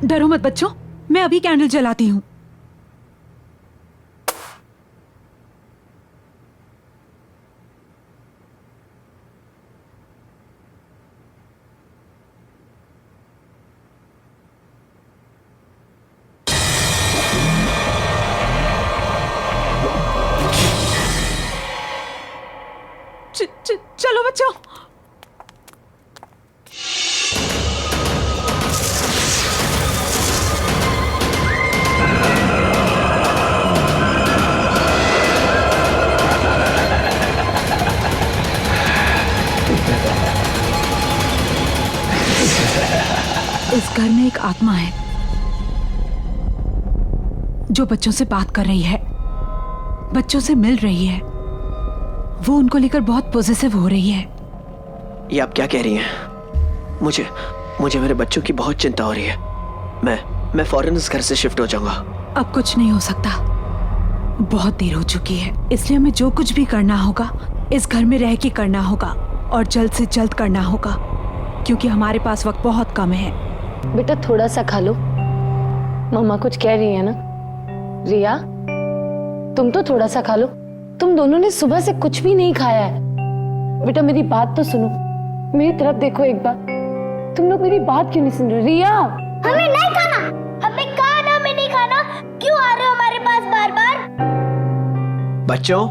डरो मत बच्चों, मैं अभी कैंडल जलाती हूँ। चलो बच्चों। इस घर में एक आत्मा है जो बच्चों से बात कर रही है, बच्चों से मिल रही है। वो उनको लेकर बहुत पॉजिटिव हो रही है। ये आप क्या कह रही हैं? मुझे मेरे बच्चों की बहुत चिंता हो रही है। मैं फौरन इस घर से शिफ्ट हो जाऊंगा। अब कुछ नहीं हो सकता, बहुत देर हो चुकी है। इसलिए हमें जो कुछ भी करना होगा इस घर में रह के करना होगा और जल्द से जल्द करना होगा, क्योंकि हमारे पास वक्त बहुत कम है। बेटा थोड़ा सा खा लो, मम्मा कुछ कह रही है ना। रिया, तुम तो थोड़ा सा खा लो। तुम दोनों ने सुबह से कुछ भी नहीं खाया है। बेटा मेरी बात तो सुनो, मेरी तरफ देखो एक बार। तुम लोग मेरी बात क्यों नहीं सुन रहे? रिया, हमें नहीं खाना, हमें कहा ना हमें नहीं खाना। क्यों आ रहे हो हमारे पास बार बार? बच्चों,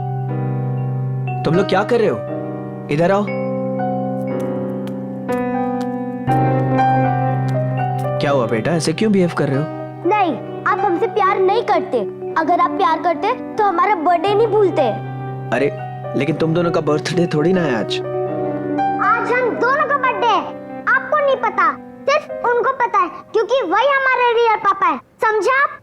तुम लोग क्या कर रहे हो? इधर आओ। क्या हुआ बेटा, ऐसे क्यों बिहेव कर रहे हो? नहीं, आप हमसे प्यार नहीं करते। अगर आप प्यार करते तो हमारा बर्थडे नहीं भूलते। अरे लेकिन तुम दोनों का बर्थडे थोड़ी ना है आज। आज हम दोनों का बर्थडे है। आपको नहीं पता, सिर्फ उनको पता है, क्योंकि वही हमारे रियल पापा है। समझा आप?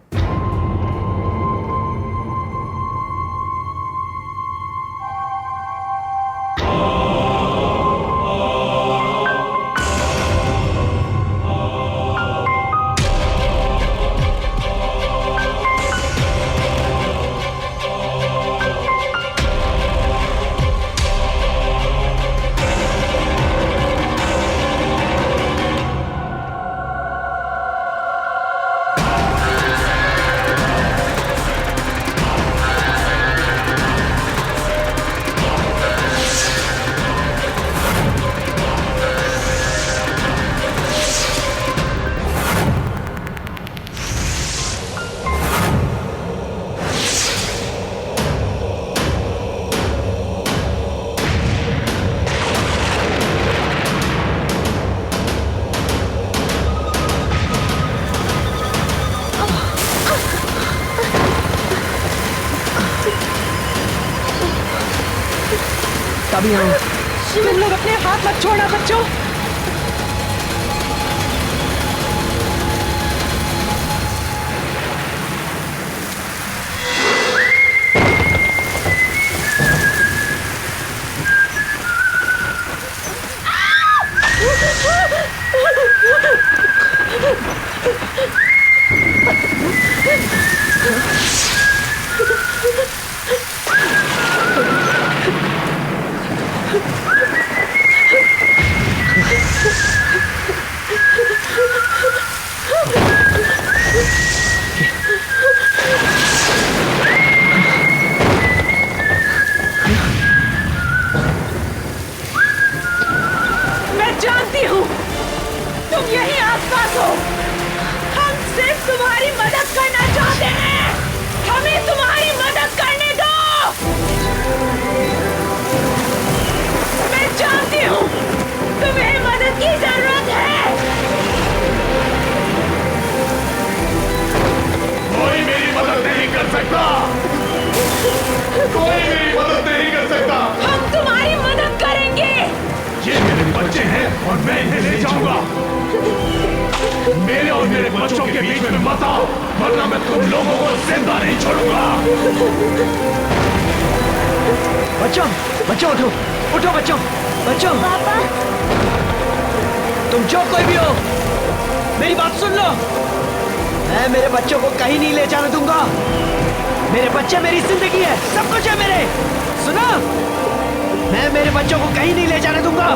तभी आओ। तुम लोग अपने हाथ मत छोड़ना बच्चों। मैं जानती हूँ तुम यही आसपास हो। हम सिर्फ तुम्हारी मदद करना चाहते हैं। हमें तुम्हारी मदद करने दो। मैं जानती हूँ तुम्हें मदद की जरूरत है। कोई मेरी मदद नहीं कर सकता, कोई मेरी मदद नहीं कर सकता। हम तुम्हारी मदद करेंगे। ये मेरे बच्चे हैं और मैं इन्हें ले जाऊंगा। मेरे और मेरे बच्चों के बीच में मत आओ, वरना मैं तुम लोगों को जिंदा नहीं छोड़ूंगा। बच्चों, बच्चों उठो, उठो बच्चों, बच्चों। पापा तुम जो कोई भी हो, मेरी बात सुन लो। मैं मेरे बच्चों को कहीं नहीं ले जाने दूंगा। मेरे बच्चे मेरी जिंदगी है, सब कुछ है मेरे। सुनो, मैं मेरे बच्चों को कहीं नहीं ले जाने दूंगा।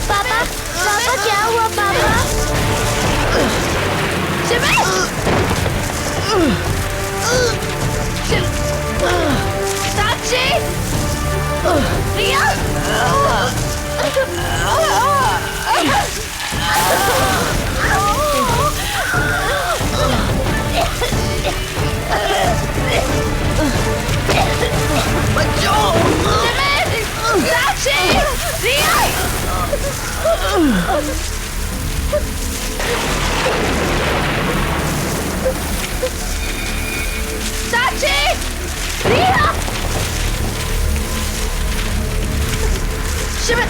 पापा पापा क्या हुआ पापा? साक्षी, रिया, साक्षी, रिया। साक्षी, रिया, शिविर,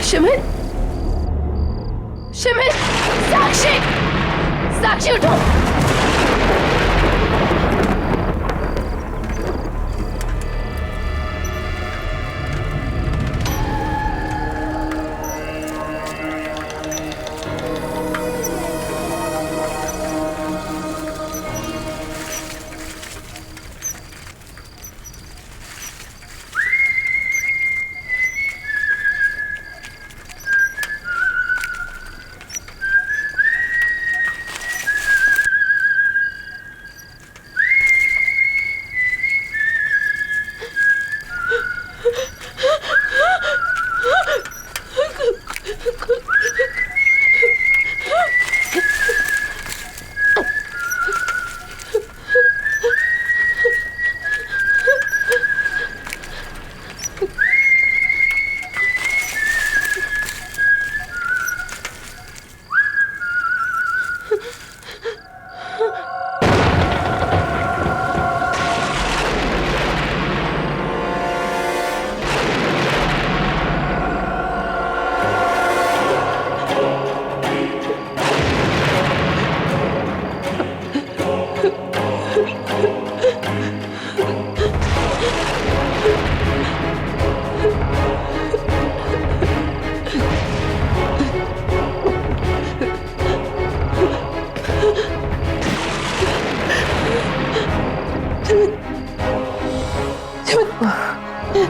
शिविर, शिविर, साक्षी, साक्षी उठो।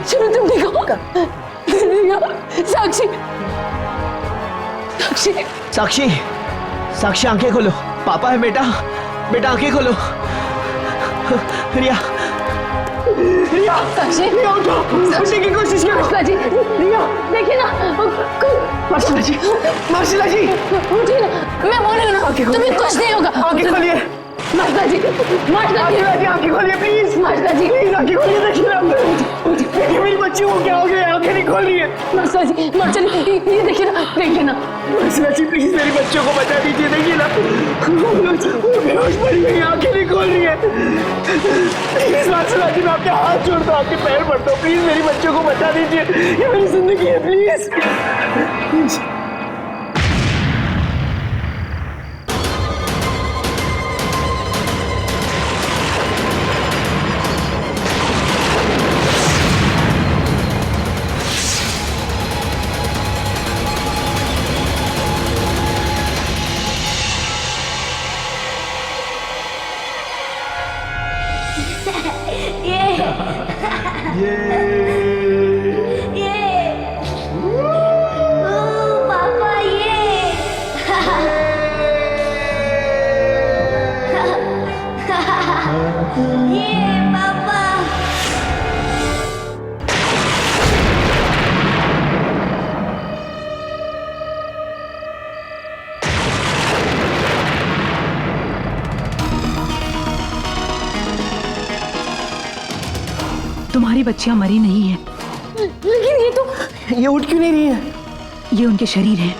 शिविर तुम ठीक हो? साक्षी, साक्षी, साक्षी, साक्षी आंखें खोलो। पापा है बेटा, बेटा आंखें खोलो। रिया, रिया, साक्षी, रिया उठो, उठने की कोशिश करो। मार्शला जी, रिया, देखिए ना, मार्शला जी, मार्शला जी, उठिए ना, मैं बोल रही हूँ ना, तुम्हें कुछ नहीं होगा। आंखें खोलिए। मार्शला जी, मार्शला जी, आंखें खोलिए प्लीज। मार्शला जी, प्लीज आंखें खोलिए। देखिए मेरी बच्ची को क्या हो गया, आंखें नहीं खोल रही है। मार्शला जी, मार्शला जी, ये देखिए ना, देखिए ना। मार्शला जी प्लीज मेरी बच्चों को बचा दीजिए। देखिए ना, वो बेहोश पड़ी हुई, आंखें नहीं खोल रही है। प्लीज मार्शला जी, मैं आपके हाथ जोड़ता हूँ, आपके पैर पड़ता हूँ, प्लीज मेरी बच्चों को बचा दीजिए। ये मेरी जिंदगी है, प्लीज। ये बच्चियां मरी नहीं हैं। लेकिन ये उठ क्यों नहीं रही है? ये उनके शरीर हैं,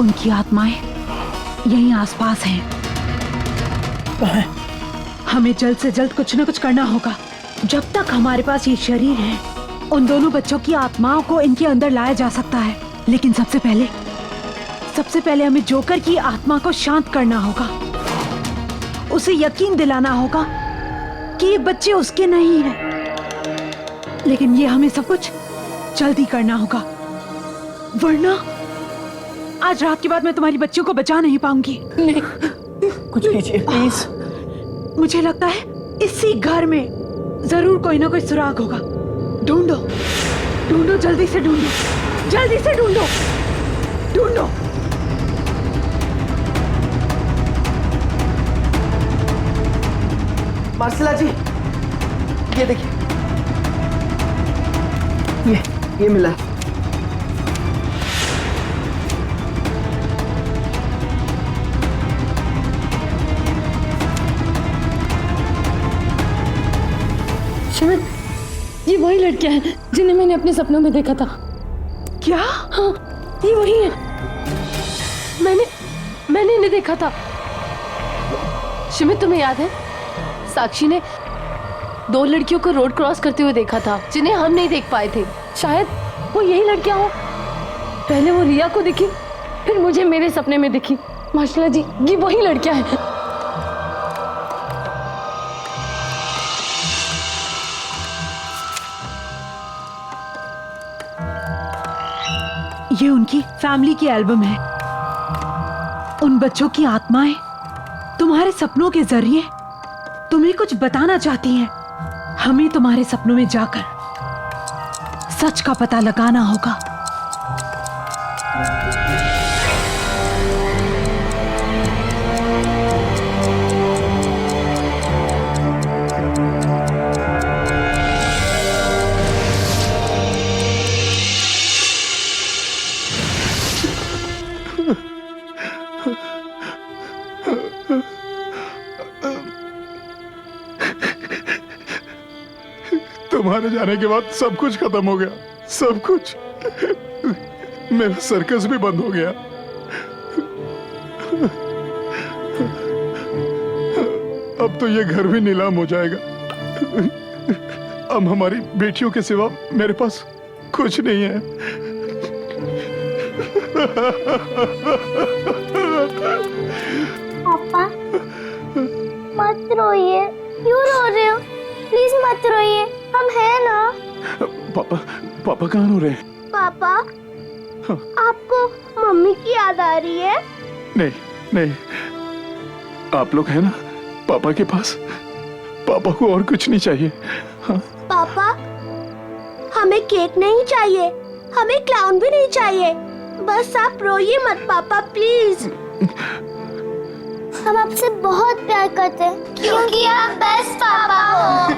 उनकी आत्माएं यहीं आसपास हैं। हमें जल्द से जल्द कुछ न कुछ करना होगा। जब तक हमारे पास ये शरीर है, उन दोनों बच्चों की आत्माओं को इनके अंदर लाया जा सकता है। लेकिन सबसे पहले हमें जोकर की आत्मा को शांत करना होगा। उसे यकीन दिलाना होगा कि ये बच्चे उसके नहीं हैं। लेकिन ये हमें सब कुछ जल्दी करना होगा, वरना आज रात के बाद मैं तुम्हारी बच्चियों को बचा नहीं पाऊंगी। नहीं, कुछ कीजिए प्लीज। मुझे लगता है इसी घर में जरूर कोई ना कोई सुराग होगा। ढूंढो, ढूंढो, जल्दी से ढूंढो, जल्दी से ढूंढो, ढूंढो। मार्सिला जी, ये देखिए, ये मिला है। शिविर, ये वही लड़कियां हैं जिन्हें मैंने अपने सपनों में देखा था। क्या? हाँ, ये वही है। मैंने इन्हें देखा था। शिमित, तुम्हें याद है साक्षी ने 2 लड़कियों को रोड क्रॉस करते हुए देखा था जिन्हें हम नहीं देख पाए थे। शायद वो यही लड़कियां हो। पहले वो रिया को दिखी, फिर मुझे मेरे सपने में दिखी। माशाल्लाह जी, ये वही लड़कियां हैं। ये उनकी फैमिली की एल्बम है। उन बच्चों की आत्माएं तुम्हारे सपनों के जरिए तुम्हें कुछ बताना चाहती हैं। हमें तुम्हारे सपनों में जाकर सच का पता लगाना होगा। तुम्हारे जाने के बाद सब कुछ खत्म हो गया, सब कुछ। मेरा सर्कस भी बंद हो गया। अब तो ये घर भी नीलाम हो जाएगा। अब हमारी बेटियों के सिवा मेरे पास कुछ नहीं है। पापा मत रोइए, क्यों रो रहे हो? प्लीज मत रोइए, हम हैं ना। पापा कहाँ रो रहे हैं? पापा, आपको मम्मी की याद आ रही है? नहीं, आप लोग हैं ना पापा के पास। पापा को और कुछ नहीं चाहिए। हाँ? पापा, हमें केक नहीं चाहिए, हमें क्लाउन भी नहीं चाहिए। बस आप रोइए मत पापा, प्लीज। हम आपसे बहुत प्यार करते हैं क्योंकि आप बेस्ट पापा हो।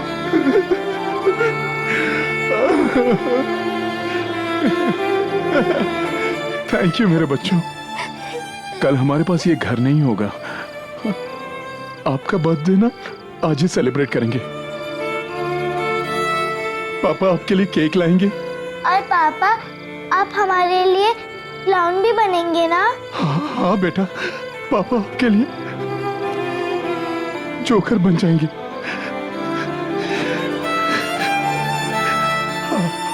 थैंक यू मेरे बच्चों। कल हमारे पास ये घर नहीं होगा। आपका बर्थडे ना आज ही सेलिब्रेट करेंगे। पापा आपके लिए केक लाएंगे। और पापा, आप हमारे लिए क्लाउन भी बनेंगे ना? हाँ बेटा, पापा आपके लिए जोकर बन जाएंगे।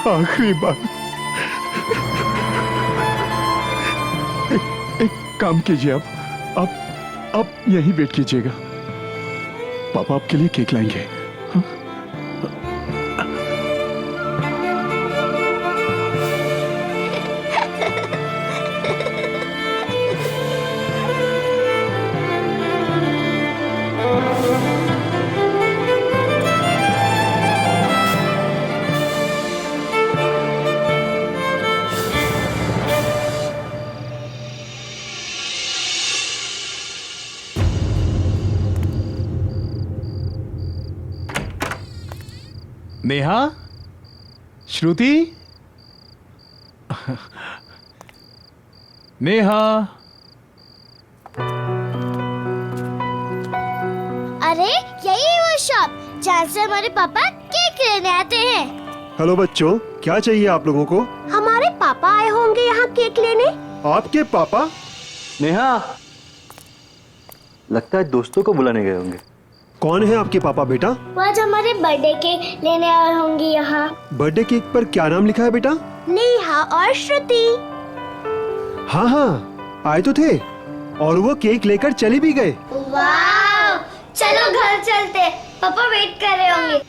आखिरी बार एक काम कीजिए, आप यहीं वेट कीजिएगा। पापा आपके लिए केक लाएंगे। हाँ? नेहा, श्रुति, नेहा। अरे यही वो शॉप जहाँ से हमारे पापा केक लेने आते हैं। हेलो बच्चों, क्या चाहिए आप लोगों को? हमारे पापा आए होंगे यहाँ केक लेने। आपके पापा? नेहा, लगता है दोस्तों को बुलाने गए होंगे। कौन है आपके पापा बेटा? वो आज हमारे बर्थडे केक लेने आए होंगे यहाँ। बर्थडे केक पर क्या नाम लिखा है बेटा? नेहा और श्रुति। हाँ हाँ, आए तो थे और वो केक लेकर चले भी गए। वाह, चलो घर चलते, पापा वेट कर रहे होंगे।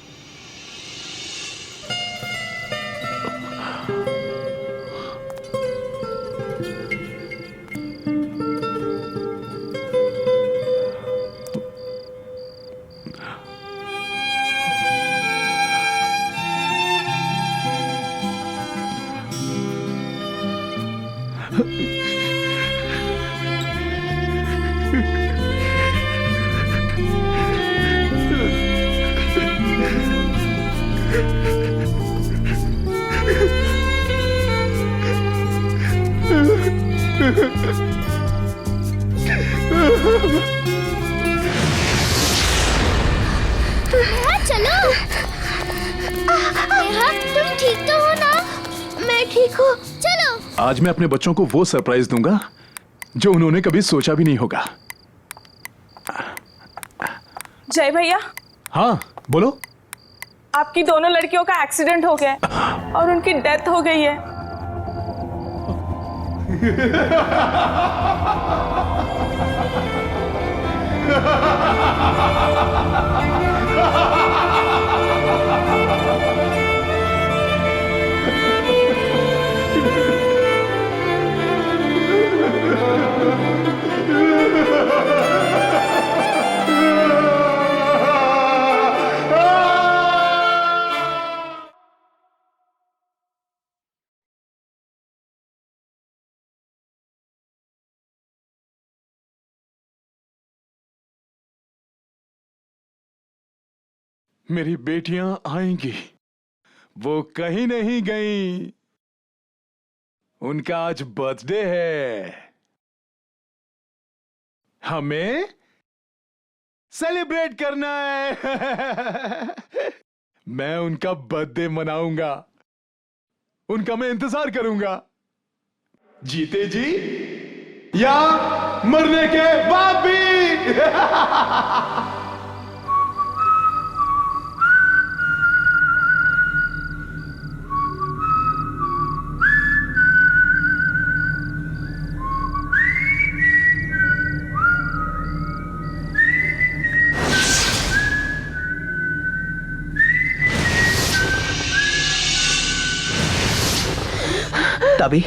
चलो। नेहा, तुम ठीक तो हो ना? मैं ठीक हूँ, चलो। आज मैं अपने बच्चों को वो सरप्राइज दूंगा जो उन्होंने कभी सोचा भी नहीं होगा। जय भैया। हाँ बोलो। आपकी दोनों लड़कियों का एक्सीडेंट हो गया है और उनकी डेथ हो गई है। मेरी बेटियां आएंगी, वो कहीं नहीं गई। उनका आज बर्थडे है, हमें सेलिब्रेट करना है। मैं उनका बर्थडे मनाऊंगा, उनका मैं इंतजार करूंगा, जीते जी या मरने के बाद भी। तभी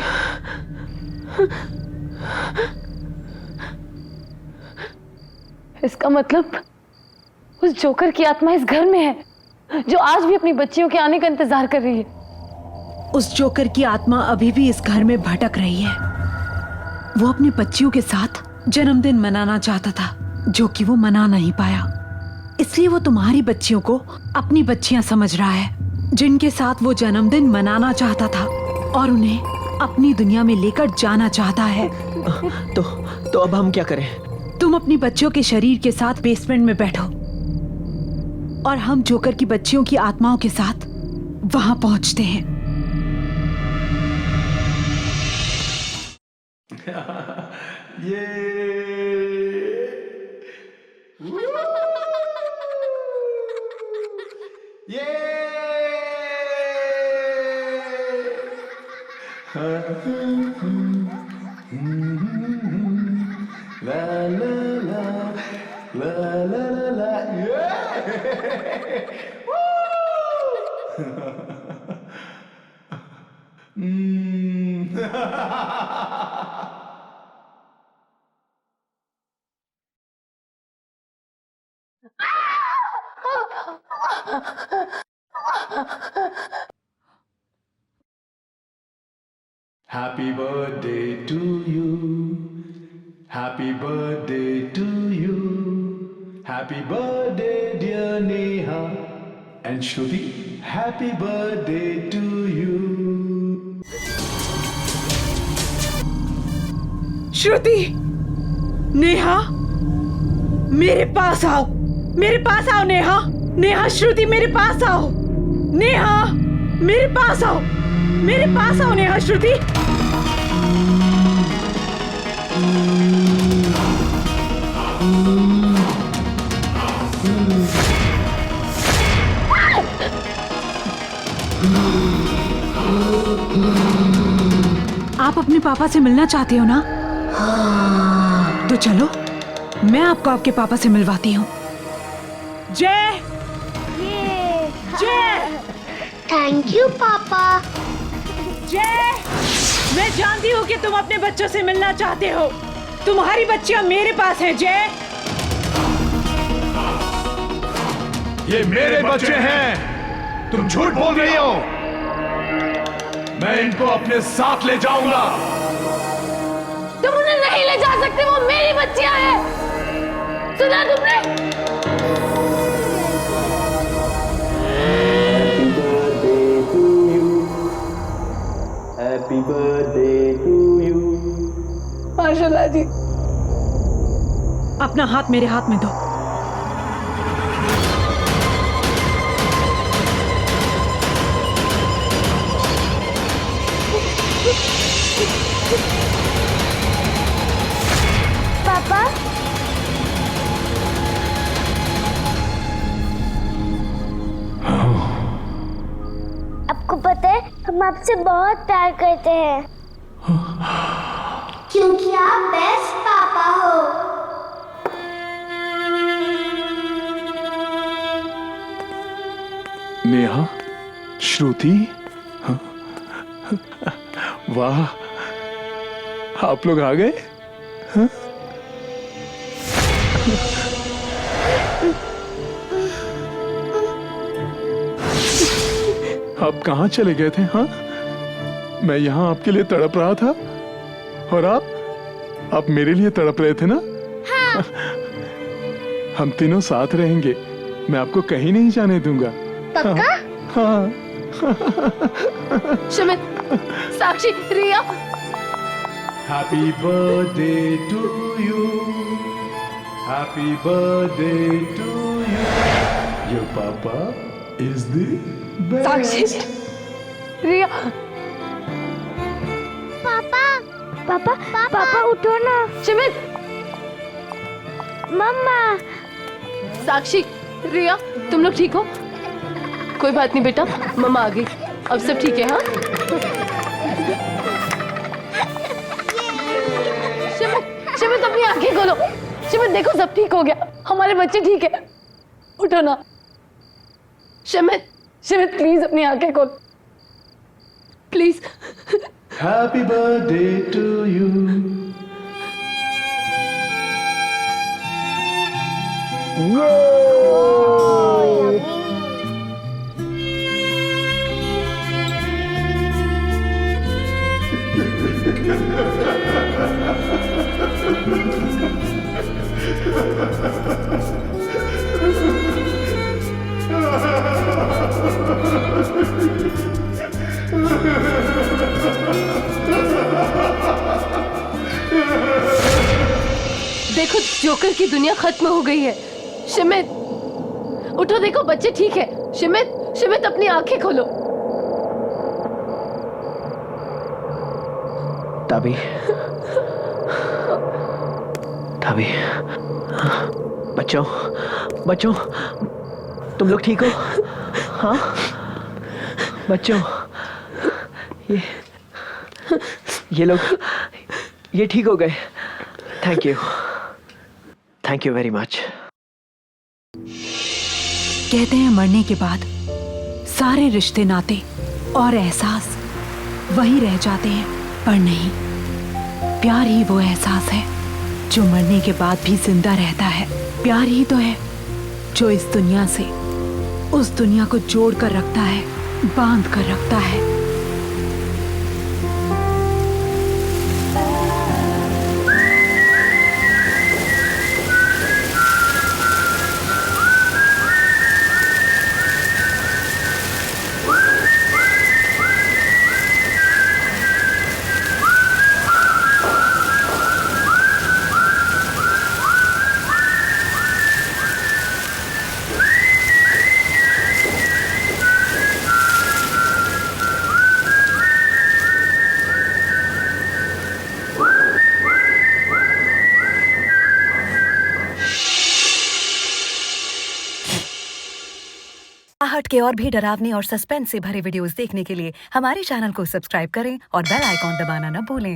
इसका मतलब उस जोकर की आत्मा इस घर में है, जो आज भी अपनी बच्चियों के आने का इंतजार कर रही है। उस जोकर की आत्मा अभी भी इस घर में भटक रही है। वो अपनी बच्चियों के साथ जन्मदिन मनाना चाहता था, जो कि वो मना नहीं पाया। इसलिए वो तुम्हारी बच्चियों को अपनी बच्चियां समझ रहा है, जिनके साथ वो जन्मदिन मनाना चाहता था और उन्हें अपनी दुनिया में लेकर जाना चाहता है। तो अब हम क्या करें? तुम अपनी बच्चियों के शरीर के साथ बेसमेंट में बैठो और हम जोकर की बच्चियों की आत्माओं के साथ वहां पहुंचते हैं। Happy birthday to you. Happy birthday to you. Happy birthday dear Neha and Shruti. Happy birthday to you. श्रुति, नेहा, मेरे पास आओ, मेरे पास आओ नेहा। नेहा, श्रुति मेरे पास आओ। नेहा, मेरे पास आओ, मेरे पास आओ नेहा। श्रुति, आप अपने पापा से मिलना चाहते हो ना? तो चलो, मैं आपको आपके पापा से मिलवाती हूँ। जय, जय, थैंक यू पापा। जय, मैं जानती हूँ कि तुम अपने बच्चों से मिलना चाहते हो। तुम्हारी बच्चियाँ मेरे पास हैं जय। ये मेरे बच्चे हैं, तुम झूठ बोल रही हो। मैं इनको अपने साथ ले जाऊंगा। तुम उन्हें नहीं ले जा सकते, वो मेरी बच्चियां हैं। सुना तुमने? Happy birthday to you. माशाल्लाह जी। अपना हाथ मेरे हाथ में दो। पापा, आपको पता है हम आपसे बहुत प्यार करते हैं क्योंकि आप बेस्ट पापा हो। नेहा, श्रुति, वाह, आप लोग आ गए। हाँ? आप कहाँ चले गए थे? हाँ, मैं यहाँ आपके लिए तड़प रहा था और आप मेरे लिए तड़प रहे थे ना? हाँ। हम तीनों साथ रहेंगे, मैं आपको कहीं नहीं जाने दूंगा। पक्का? हाँ। शमित, साक्षी, रिया। Happy birthday to you. Happy birthday to you. Your papa is the best. साक्षी, रिया। पापा, पापा, पापा उठो ना। शमित, मम्मा। साक्षी, रिया, तुम लोग ठीक हो? कोई बात नहीं बेटा, मम्मा आ गई, अब सब ठीक है। हाँ, शमित अपनी आंखें खोलो। शमित देखो, सब ठीक हो गया, हमारे बच्चे ठीक है। उठो ना शमित। शमित प्लीज अपनी आंखें खोलो, please. Happy birthday to you. देखो, जोकर की दुनिया खत्म हो गई है। शमित उठो, देखो बच्चे ठीक है। शमित, शमित अपनी आंखें खोलो। ताबी, ताबी, बच्चों, बच्चों, तुम लोग ठीक हो? हाँ बच्चों, ये लोग, ये ठीक हो गए। Thank you very much. कहते हैं मरने के बाद सारे रिश्ते, नाते और एहसास वही रह जाते हैं, पर नहीं, प्यार ही वो एहसास है जो मरने के बाद भी जिंदा रहता है। प्यार ही तो है जो इस दुनिया से उस दुनिया को जोड़ कर रखता है, बांध कर रखता है। हट के और भी डरावनी और सस्पेंस से भरे वीडियोस देखने के लिए हमारे चैनल को सब्सक्राइब करें और बेल आइकॉन दबाना न भूलें।